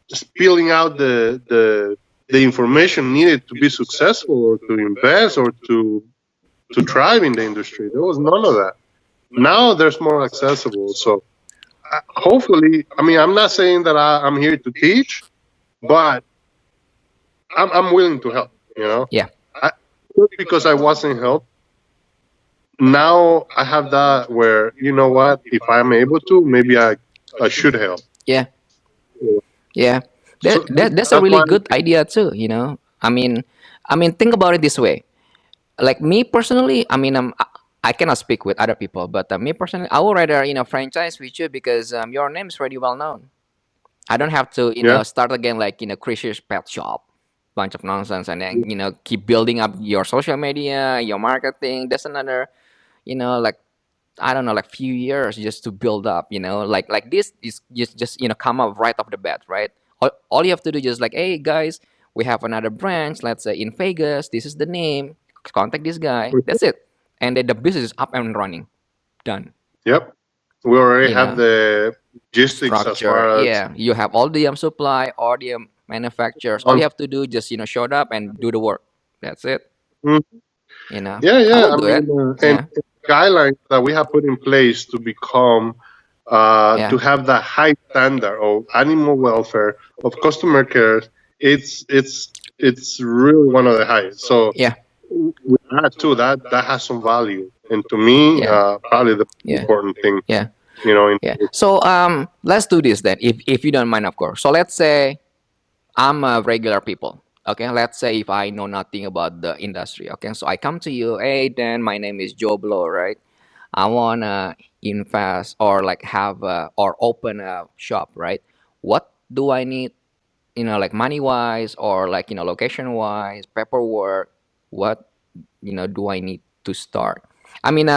spilling out the information needed to be successful or to invest or to thrive in the industry. There was none of that. Now there's more accessible. So hopefully, I mean, I'm not saying that I'm here to teach, but I'm willing to help. Yeah. I, because I wasn't helped. Now I have that where what? If I'm able to, maybe I should help. Yeah. Yeah. So That's a that's really why. good idea too. I mean, think about it this way. Like me personally, I cannot speak with other people, but me personally, I would rather franchise with you because your name is already well known. I don't have to Yeah. start again like Chris's pet shop, bunch of nonsense, and then keep building up your social media, your marketing. That's another like I don't know, like few years just to build up. Like this is just come up right off the bat, right? All you have to do is just like, hey guys, we have another branch. Let's say in Vegas. This is the name. Contact this guy. That's it, and then the business is up and running. Done. Yep. We already You have know, the logistics as structure. far as Yeah, you have all the supply, all the manufacturers. All on. you have to do just show up and do the work. That's it. Mm, yeah, I yeah. will I do mean, it. Yeah, and guidelines that we have put in place to become yeah, to have that high standard of animal welfare of customer care. It's really one of the highest. So yeah, with that too, that has some value, and to me, yeah, probably the most yeah, important thing, yeah, in yeah. So let's do this then, if you don't mind, of course. So let's say I'm a regular people. Okay, let's say if I know nothing about the industry. Okay, so I come to you. Hey, Dan, my name is Joe Blow, right? I wanna invest or like have or open a shop, right? What do I need? Like money wise or like location wise, paperwork. What do I need to start? I mean,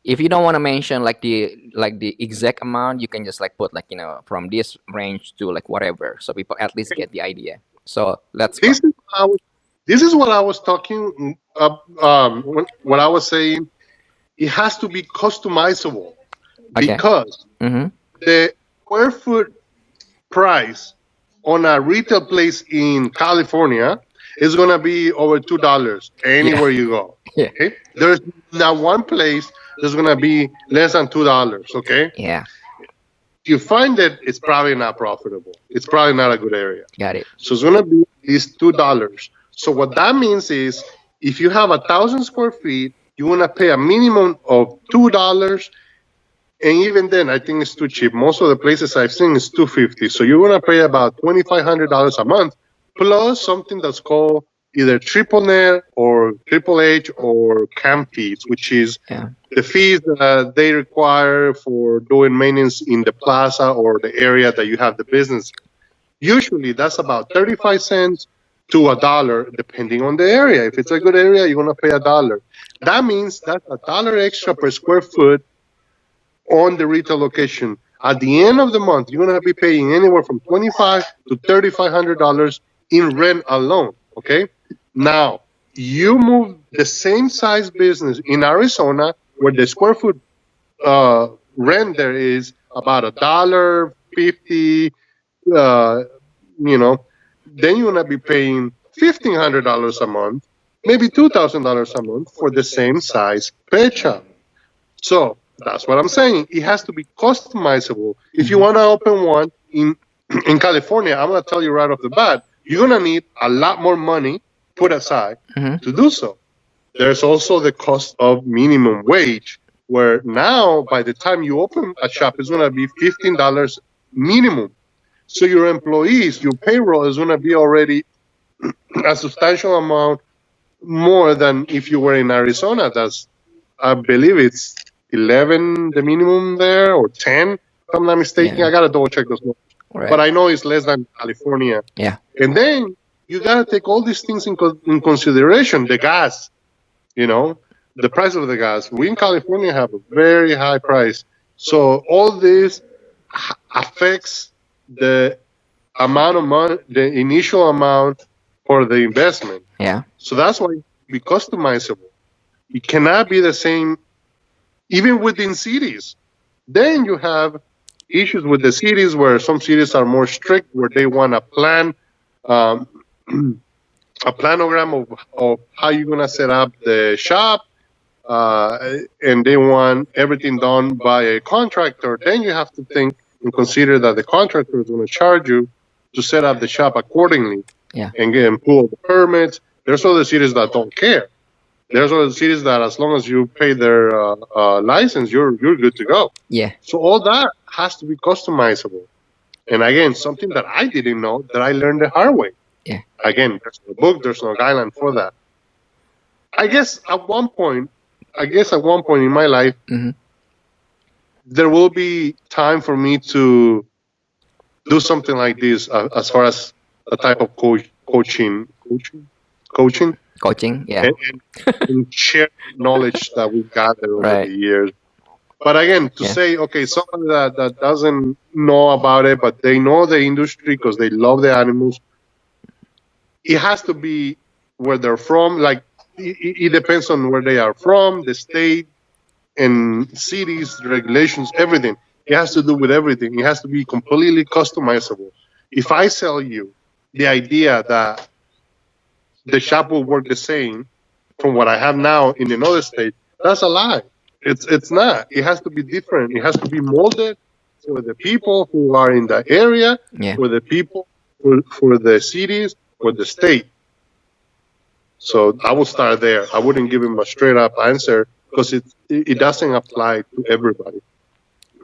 if you don't want to mention like the exact amount, you can just like put like from this range to like whatever, so people at least get the idea. So let's go. this is what I was, this is what I was talking. What I was saying, it has to be customizable Okay. because Mm-hmm. the square foot price on a retail place in California is going to be over $2 Yeah. anywhere you go. Yeah. Okay, there's not one place that's going to be less than $2. Okay, Yeah. if you find that it's probably not profitable, it's probably not a good area. Got it. So it's going to be at least $2. So what that means is, if you have 1,000 square feet, you want to pay a minimum of $2. And even then, I think it's too cheap. Most of the places I've seen is $250. So you're gonna pay about $2,500 a month, plus something that's called either triple net or triple H or camp fees, which is Yeah. the fees that they require for doing maintenance in the plaza or the area that you have the business. Usually, that's about 35 cents to $1, depending on the area. If it's a good area, you're gonna pay $1. That means that's $1 extra per square foot on the retail location. At the end of the month, you're gonna be paying anywhere from $2,500 to $3,500 in rent alone. Okay. Now you move the same size business in Arizona, where the square foot rent there is about $1.50. Uh, you know, then you're gonna be paying $1,500 a month, maybe $2,000 a month for the same size pet shop. So that's what I'm saying. It has to be customizable. If you want to open one in California, I'm gonna tell you right off the bat, you're gonna need a lot more money put aside to do so. There's also the cost of minimum wage, where now by the time you open a shop, it's gonna be $15 minimum. So your employees, your payroll is gonna be already a substantial amount more than if you were in Arizona. That's, I believe it's 11 the minimum there, or 10 if I'm not mistaken. I gotta double check those numbers. Right. But I know it's less than California. Yeah. And then you gotta take all these things in consideration. The gas, the price of the gas. We in California have a very high price, so all this affects the amount of money, the initial amount for the investment. Yeah. So that's why it be customizable. It cannot be the same, even within cities. Then you have issues with the cities, where some cities are more strict, where they want a plan, a planogram of how you're gonna set up the shop, and they want everything done by a contractor. Then you have to think and consider that the contractor is going to charge you to set up the shop accordingly. Yeah. And pull the permits. There's other cities that don't care. There's other cities that, as long as you pay their license, you're good to go. Yeah. So all that has to be customizable. And again, something that I didn't know, that I learned the hard way. Yeah. Again, there's no book, there's no guideline for that. I guess at one point in my life, there will be time for me to do something like this, as far as a type of coaching, Yeah. and share knowledge that we've gathered over the years. But again, to say, okay, someone that doesn't know about it, but they know the industry because they love the animals, it has to be where they're from. Like, it depends on where they are from, the state, and cities, regulations, everything. It has to do with everything. It has to be completely customizable. If I sell you the idea that the shop will work the same from what I have now in another state, that's a lie. It's not. It has to be different. It has to be molded for the people who are in the area, for the people, for the cities, for the state. So I would start there. I wouldn't give him a straight up answer, because it doesn't apply to everybody.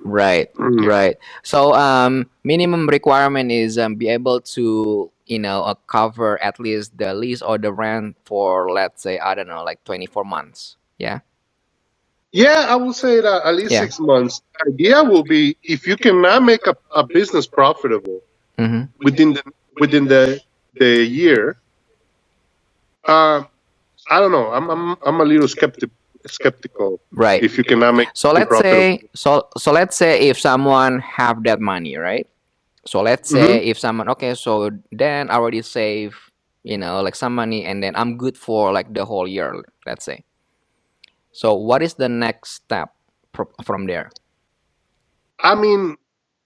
Right. Right. So minimum requirement is be able to cover at least the lease or the rent for, let's say, I don't know, like 24 months. Yeah. Yeah, I would say that at least 6 months. The idea will be, if you cannot make a business profitable within the year. I don't know. I'm a little skeptical. Right. If you cannot make so let's say if someone have that money, right? So let's say if someone, okay, so then I already save like some money, and then I'm good for like the whole year, let's say. So what is the next step from there? I mean,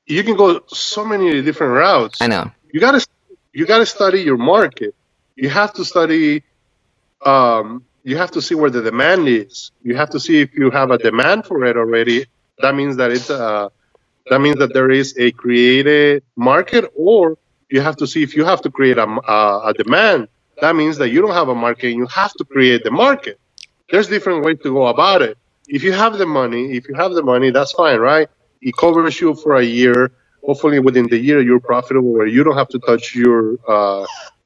you can go so many different routes. I know. You gotta study your market. You have to study. You have to see where the demand is. You have to see if you have a demand for it already. That means that there is a created market, or you have to see if you have to create a demand. That means that you don't have a market, and you have to create the market. There's different ways to go about it. If you have the money, that's fine, right? It covers you for a year. Hopefully, within the year, you're profitable, where you don't have to touch your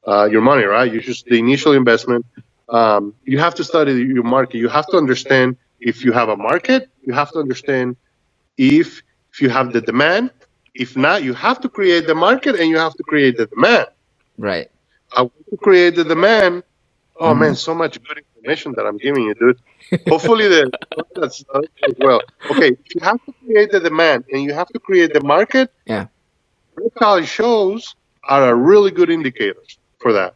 money, right? You just the initial investment. You have to study your market. You have to understand if you have a market. You have to understand if you have the demand. If not, you have to create the market, and you have to create the demand. Right. I want to create the demand. Oh man, so much good information that I'm giving you, dude. Hopefully that's as well. Okay, you have to create the demand and you have to create the market. Yeah. Reptile shows are a really good indicator for that.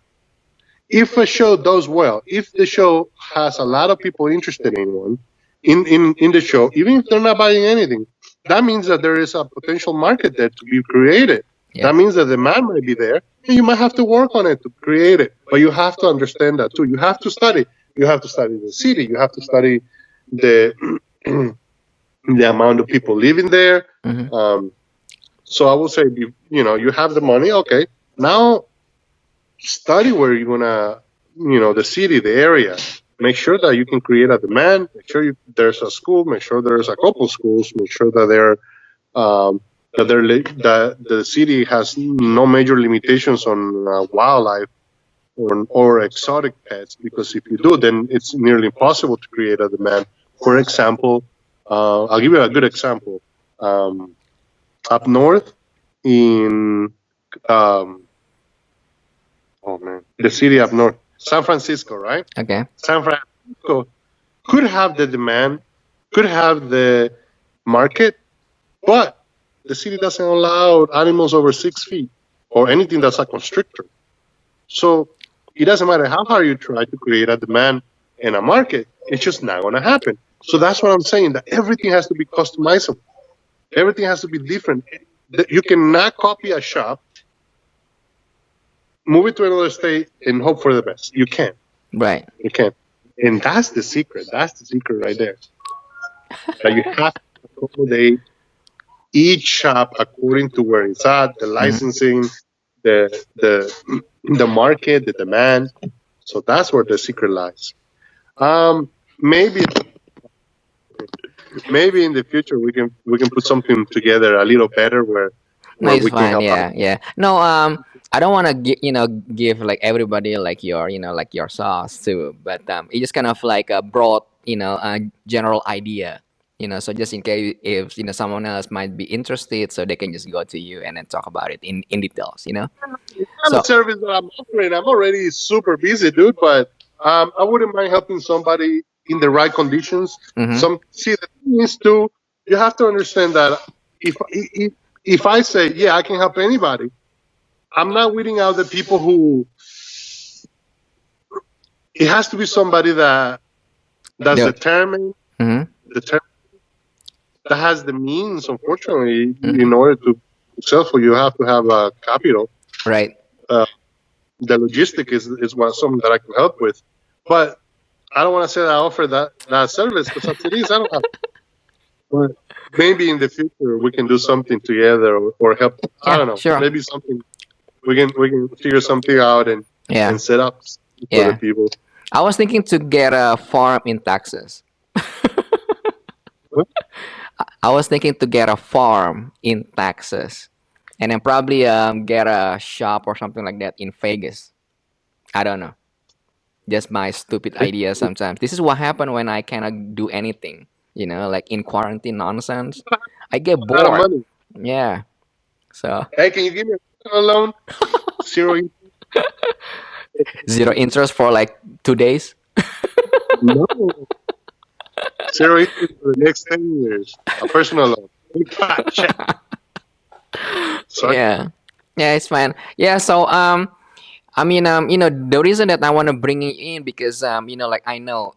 If a show does well, if the show has a lot of people interested in one, in the show, even if they're not buying anything, that means that there is a potential market there to be created. Yeah. That means the demand might be there, and you might have to work on it to create it. But you have to understand that too. You have to study. You have to study the city. You have to study the the amount of people living there. Hmm. So I will say, you have the money. Okay, now study where you're gonna, the city, the area. Make sure that you can create a demand. Make sure there's a school. Make sure there's a couple schools. Make sure that that the city has no major limitations on wildlife or exotic pets. Because if you do, then it's nearly impossible to create a demand. For example, I'll give you a good example. Up north in oh man, the city up north, San Francisco, right? Okay. San Francisco could have the demand, could have the market, but the city doesn't allow animals over 6 feet or anything that's a constrictor. So it doesn't matter how hard you try to create a demand and a market, it's just not going to happen. So that's what I'm saying, that everything has to be customizable. Everything has to be different. You cannot copy a shop, move it to another state, and hope for the best. You can't. Right. You can't. And that's the secret. That's the secret right there. That you have to accommodate each shop according to where it's at, the licensing, the market, the demand. So that's where the secret lies. Maybe in the future we can put something together a little better where No, it's we can fine. help out. Yeah, yeah. No, I don't want to give like everybody like your like your sauce too, but it's just kind of like a broad general idea. So just in case if someone else might be interested, so they can just go to you and then talk about it in details. It's not a So. service that I'm offering. I'm already super busy, dude. But I wouldn't mind helping somebody in the right conditions. Hmm. The thing is too, you have to understand that if I say I can help anybody, I'm not weeding out the people who. It has to be somebody that's Yeah. determined, Hmm. determined that has the means. Unfortunately, Hmm. in order to be successful, you have to have a capital. Right. Uh, the logistic is something that I can help with, but I don't want to say that I offer that service because as it is, I don't have. But maybe in the future we can do something together or help. I Yeah. don't know. Sure. Maybe something we can figure something out Yeah. and set up for the Yeah. people. I was thinking to get a farm in Texas. What? I was thinking to get a farm in Texas, and then probably get a shop or something like that in Vegas. I don't know. Just my stupid idea sometimes. This is what happened when I cannot do anything. Like in quarantine nonsense. I get A lot of bored. money. Yeah. So Hey, can you give me a personal loan? Zero. zero interest for like 2 days. No. Zero interest for the next 10 years. A personal loan. Check. Sorry. Yeah. Yeah, it's fine. Yeah, so I mean, the reason that I want to bring it in because, like I know,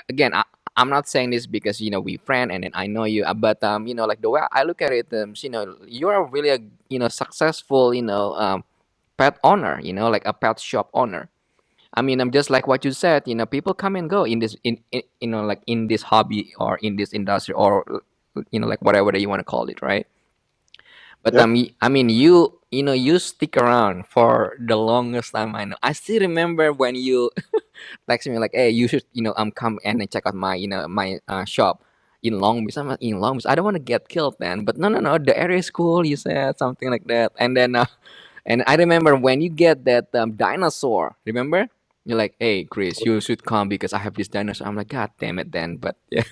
again, I'm not saying this because we friend and then I know you, but like the way I look at it, you're really a successful pet owner, like a pet shop owner. I mean, I'm just like what you said, people come and go in this in like in this hobby or in this industry or like whatever that you want to call it, right? But Yep. I mean, you stick around for the longest time I know. I still remember when you text me like, "Hey, you should come and then check out my my shop in Long Beach." I'm like, in Long Beach. I don't want to get killed, man. But no, no, no. The area is cool. You said something like that, and then and I remember when you get that dinosaur. Remember? You're like, "Hey, Chris, you should come because I have this dinosaur." I'm like, "God damn it, then." But yeah.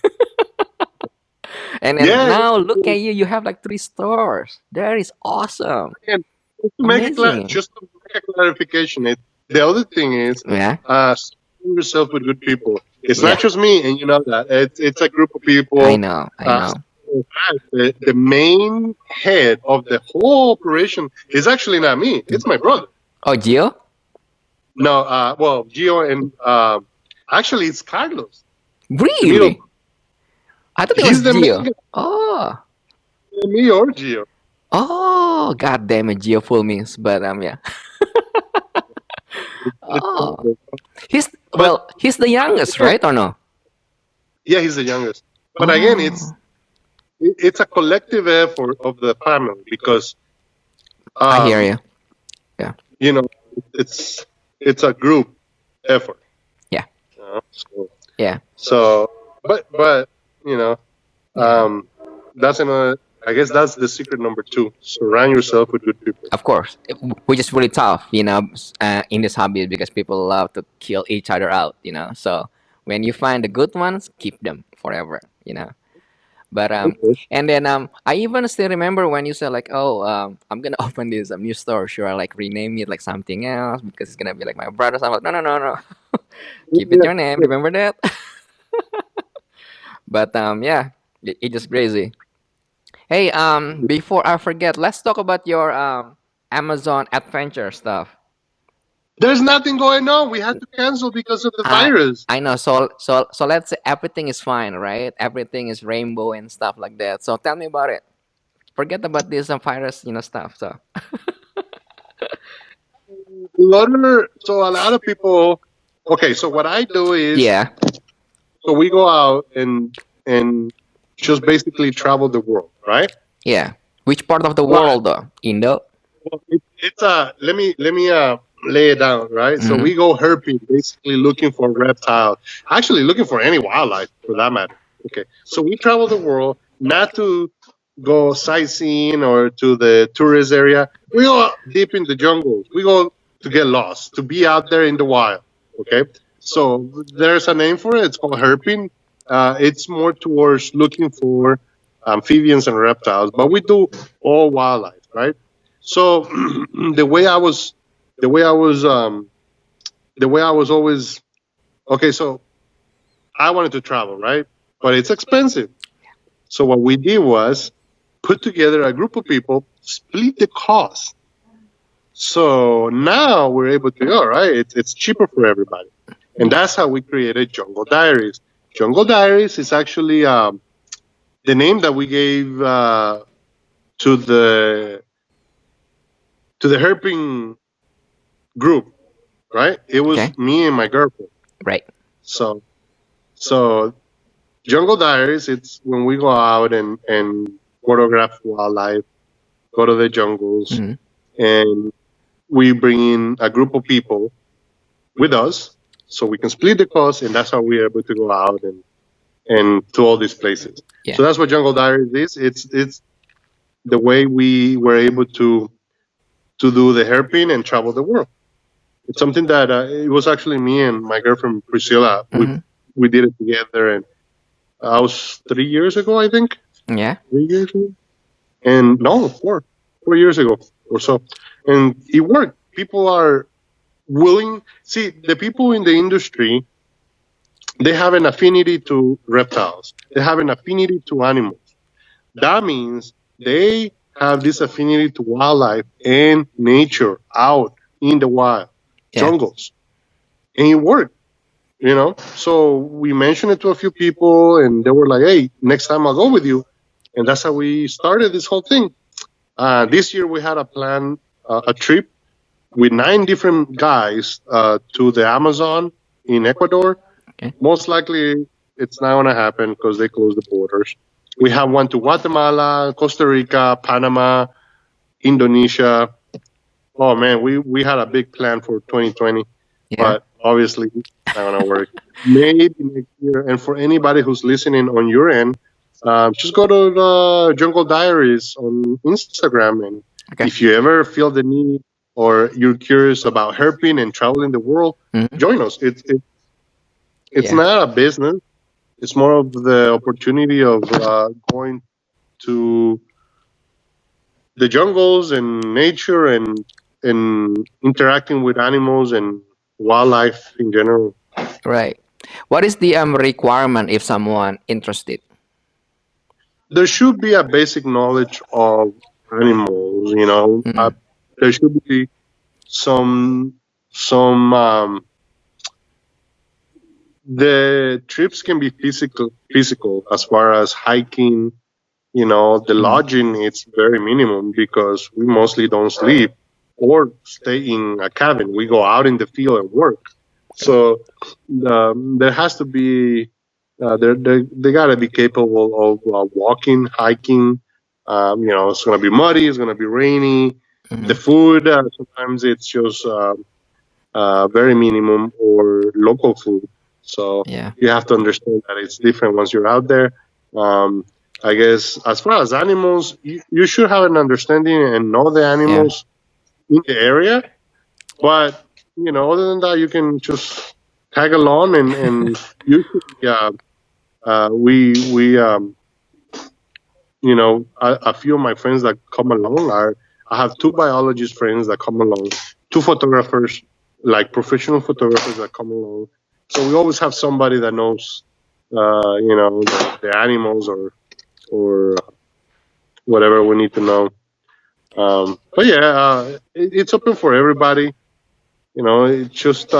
And then Yeah. now look at you. You have like 3 stores. That is awesome. And just to make Amazing. just to make a clarification, the other thing is, Yeah. uh, yourself with good people. It's not Yeah, just me, and you know that. It's a group of I people. know. I Uh, know. in fact, the main head of the whole operation is actually not me. It's my brother. Oh, Gio? No, well, Gio and actually it's Carlos, the middle. Really? I thought it was He's the main Gio. guy, Oh. me or Gio. Oh, god damn it, Gio full means. But yeah. It's Oh. Carlos. He's But well, he's the youngest, again, right? Or no? yeah, he's the youngest. But again, Oh. it's a collective effort of the family because I hear um, you. Yeah. you know it's it's a group effort. Yeah. So, Yeah. so but you know Yeah. um, that's another. I guess that's the secret number two. Surround yourself with good people. Of course. Which is really tough, in this hobby because people love to kill each other out, So when you find the good ones, keep them forever. But Okay. and then I even still remember when you said like, oh, I'm gonna open this new store. Should I like rename it like something else because it's gonna be like my brother's? I'm like, no, no, no, no. Keep it Yeah. your name. Remember that? But yeah, it's just crazy. Hey, before I forget, let's talk about your Amazon adventure stuff. There's nothing going on. We had to cancel because of the I virus. I know. So let's say everything is fine, right? Everything is rainbow and stuff like that. So tell me about it. Forget about this virus, stuff. So So a lot of people. Okay, so what I do is, yeah, so we go out and just basically travel the world, right? yeah. Which part of the But world though? Indo. it's let me lay it down, right? So Mm-hmm. we go herping, basically looking for reptiles, actually looking for any wildlife for that matter. Okay, so we travel the world not to go sightseeing or to the tourist area. We go deep in the jungles. We go to get lost, to be out there in the wild. Okay, so there's a name for it. It's called herping. It's more towards looking for amphibians and reptiles, but we do all wildlife, right? So the way I was, the way I was, the way I was always okay. So I wanted to travel, right? But it's expensive. So what we did was put together a group of people, split the cost. So now we're able to go, right? It's cheaper for everybody. And that's how we created Jungle Diaries. Jungle Diaries is actually the name that we gave to the to the herping group, right? It was Okay. me and my girlfriend. Right. So so Jungle Diaries, it's when we go out and photograph wildlife, go to the jungles, Mm-hmm. and we bring in a group of people with us so we can split the cost, and that's how we're able to go out and to all these places. Yeah. So that's what Jungle Diaries is. It's the way we were able to do the hairpin and travel the world. It's something that it was actually me and my girlfriend Priscilla. Mm-hmm. We did it together, and I was 3 years ago, I think. Yeah. 3 years ago, and no, 4 years ago or so, and it worked. People are willing. See, the people in the industry, they have an affinity to reptiles. They have an affinity to animals. That means they have this affinity to wildlife and nature out in the wild Yeah. jungles, and it worked. So we mentioned it to a few people, and they were like, "Hey, next time I'll go with you." And that's how we started this whole thing. This year we had a plan, a trip with 9 different guys to the Amazon in Ecuador. Okay. Most likely it's not going to happen because they closed the borders. We have one to Guatemala, Costa Rica, Panama, Indonesia. Oh man, we had a big plan for 2020, Yeah. but obviously it's not going to work. Maybe next year. And for anybody who's listening on your end, just go to the Jungle Diaries on Instagram, and Okay. if you ever feel the need or you're curious about herping and traveling the world, Mm-hmm. join us. It's Yeah. not a business. It's more of the opportunity of going to the jungles and nature and interacting with animals and wildlife in general. Right. What is the requirement if someone interested? There should be a basic knowledge of animals. You know, Mm-hmm. there should be some some the trips can be physical as far as hiking. You know, the Mm-hmm. lodging it's very minimum because we mostly don't sleep or stay in a cabin. We go out in the field and work. So there has to be they gotta be capable of walking, hiking. You know, it's gonna be muddy. It's gonna be rainy. The Mm-hmm. food sometimes it's just very minimum or local food. So Yeah. you have to understand that it's different once you're out there. Um, I guess as far as animals, you should have an understanding and know the Yeah. animals in the area. But you know, other than that, you can just tag along and usually we you know a few of my friends that come along are I have two biologist friends that come along, two photographers like professional photographers that come along. So we always have somebody that knows you know the animals or whatever we need to know. But yeah, it's open for everybody. You know, it's just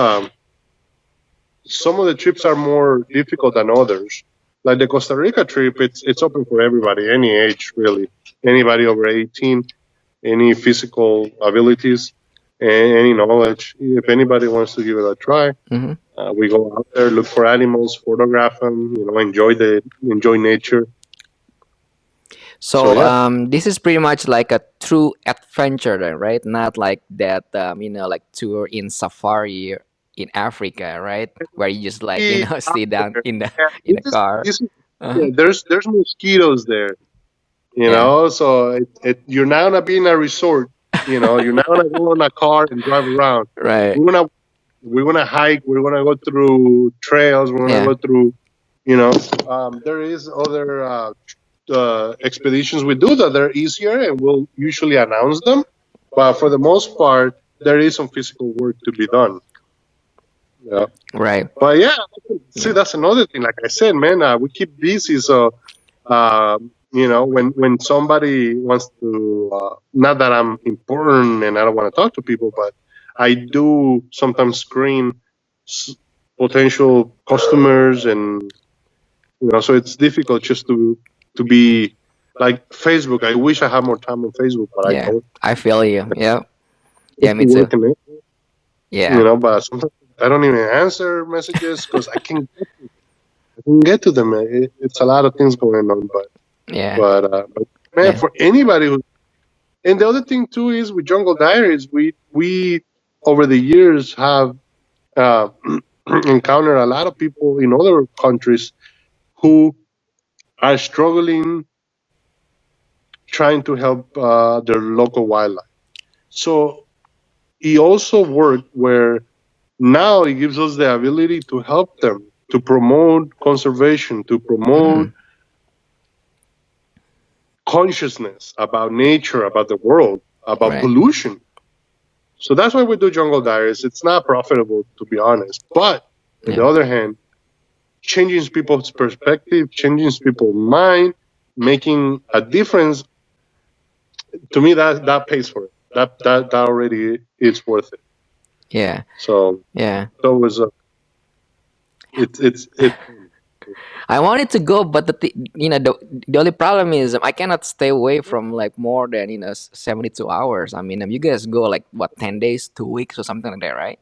some of the trips are more difficult than others. Like the Costa Rica trip, it's open for everybody, any age really, anybody over 18, any physical abilities, and any knowledge. If anybody wants to give it a try, Mm-hmm. we go out there, look for animals, photograph them, you know, enjoy nature. So So yeah, this is pretty much like a true adventure, then, right? Not like that, like tour in safari in Africa, right? Where you just like be out stay down there. in the Yeah, car. yeah, Uh-huh. there's mosquitoes there. You Yeah. know, so you're not gonna be in a resort. You know, you're not gonna go in a car and drive around. Right. We're gonna we're gonna hike. We're gonna go through trails. We're gonna Yeah. go through. You know, there is other expeditions we do that they're easier, and we'll usually announce them. But for the most part, there is some physical work to be done. Yeah. Right. But yeah, see, Yeah. that's another thing. Like I said, man, we keep busy, so you know, when somebody wants to, not that I'm important and I don't want to talk to people, but I do sometimes screen s- potential customers, and you know, so it's difficult just to be like Facebook. I wish I had more time on Facebook, but I Yeah. don't. I feel you. Yeah. Just Yeah. Me to too. work in it, you Yeah. know. But sometimes I don't even answer messages because I can get to them. It's a lot of things going on, Yeah. but man, Yeah. for anybody who. And the other thing too is with Jungle Diaries, we over the years have uh, encountered a lot of people in other countries who are struggling trying to help their local wildlife. So he also worked where now it gives us the ability to help them to promote conservation, to Mm-hmm. promote consciousness about nature, about the world, about Right. pollution. So that's why we do Jungle Diaries. It's not profitable, to be honest. But on Yeah. the other hand, changing people's perspective, changing people's mind, making a difference, to me, that pays for it. That already is worth it. Yeah. So Yeah. that was it's I wanted to go, but the only problem is I cannot stay away from like more than 72 hours. I mean, you guys go like what 10 days, 2 weeks, or something like that, right?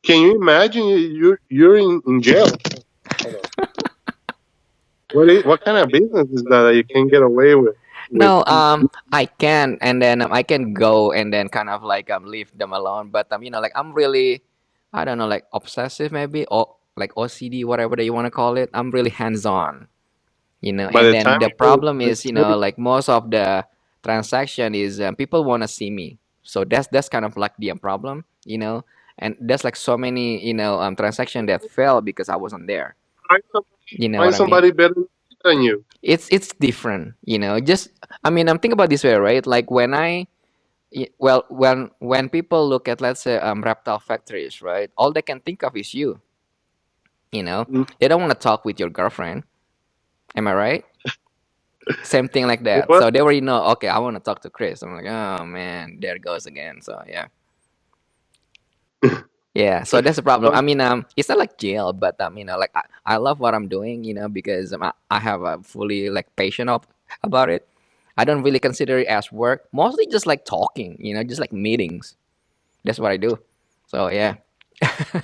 Can you imagine you're in jail? Hold on. What kind of business is that you can get away with? No, I can, and then I can go and then kind of like leave them alone. But like I'm really, I don't know, like obsessive maybe, or like OCD, whatever that you want to call it. I'm really hands on. By And the then time the you problem is like most of the transaction is people want to see me, so that's kind of like the problem. And there's like so many transaction that fail because I wasn't there. find, some, You know find what I mean? somebody better than you. It's different. Just I mean, I'm thinking about this way, right? Like when well, when people look at, let's say, reptile factories, right, all they can think of is you. You know, Mm. they don't want to talk with your girlfriend. Am I right? Same thing like that. Well, So they already know. Okay, I want to talk to Chris. I'm like, oh man, there it goes again. So yeah. Yeah, so that's the problem. I mean, it's not like jail, but like I love what I'm doing, because I have a fully like passion about it. I don't really consider it as work. Mostly just like talking, just like meetings. That's what I do. So yeah. so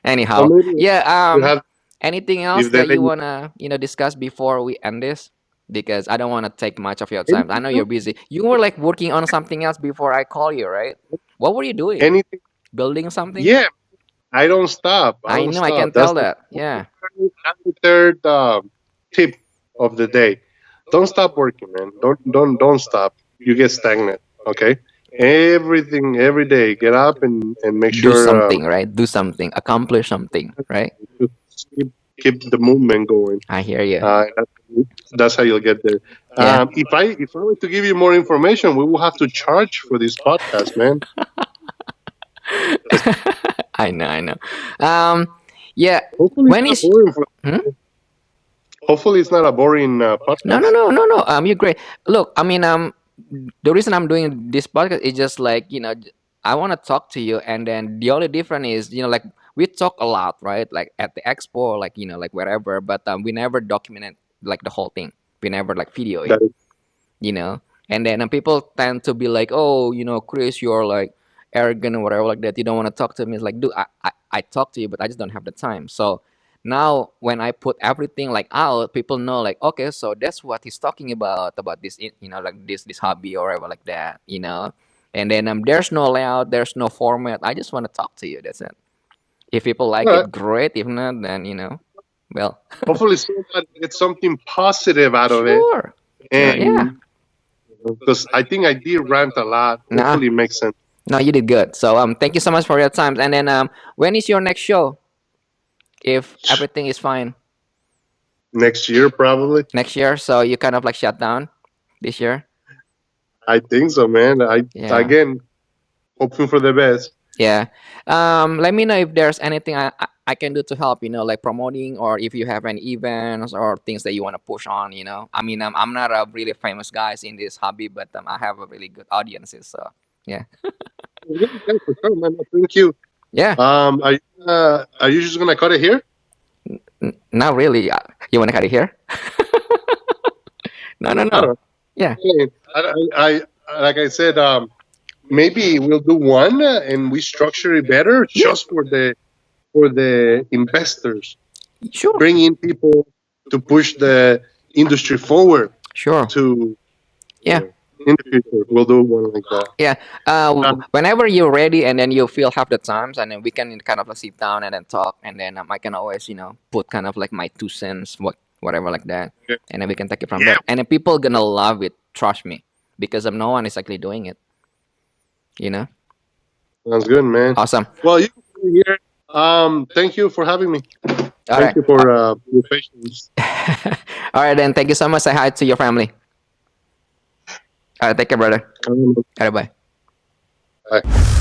Anyhow, maybe yeah. you have Anything else if they that you wanna discuss before we end this? Because I don't want to take much of your time. I anything know you're else? busy. You were like working on something else before I call you, right? What were you doing? Anything? Building something? Yeah, I don't stop. I I don't know. I can stop. tell that. Yeah. That's the third tip of the day. Don't stop working, man. Don't stop. You get stagnant. Okay. Everything every day. Get up and make Do sure something, right? Do something. Accomplish something, right? just keep the movement going. I hear you. That's how you'll get there. Yeah. If I were to give you more information, we will have to charge for this podcast, man. I know. I know. Um. Yeah. Hopefully, it's When not is? boring. Hmm? Hopefully, it's not a boring No. No. podcast. No. No. No. You're great. Look. I mean. The reason I'm doing this podcast is just like I want to talk to you, and then the only difference is like we talk a lot, right? Like at the expo, like like wherever, but we never document like the whole thing. We never like video it, That is you know. And then people tend to be like, oh, Chris, you're like arrogant or whatever like that. You don't want to talk to me. It's like, dude, I talk to you, but I just don't have the time. So now when I put everything like out, people know like, okay, so that's what he's talking about this, like this hobby or whatever like that, And then there's no layout, there's no format. I just want to talk to you. That's it. If people like all right. it, great. If not, then well, Hopefully, somebody gets something positive out of it. sure, sure, yeah. And because I think I did rant a lot. Nah, Hopefully, it makes sense. no, you did good. So thank you so much for your time. And then when is your next show? If everything is fine Next year, probably. next year, so you kind of like shut down this year. I think so, man. I Yeah, again hoping for the best. yeah. Let me know if there's anything I can do to help. Like promoting, or if you have any events or things that you want to push on. I mean, I'm not a really famous guys in this hobby, but I have a really good audiences. So yeah, Yeah, yeah, for sure, man. Thank you. yeah. Are you just gonna cut it here? Not really. You want to cut it here? No, no, I no. don't Yeah. know. Like I said, maybe we'll do one and we structure it better Yeah. just for the investors, Sure. bring in people to push the industry forward. Sure. To Yeah. in the future, we'll do one like that. Yeah. Um, Whenever you're ready, and then you feel have the times, and then we can kind of like sit down and then talk, and then I can always put kind of like my 2 cents, whatever like that, yeah, and then we can take it from yeah, there. And then people gonna love it. Trust me, because no one is actually doing it. You know. sounds good, man. Awesome. Well, you can stay here. Thank you for having me. All Thank right. you for your patience. All right then. Thank you so much. Say hi to your family. All right. Take care, brother. All right. Bye. Bye.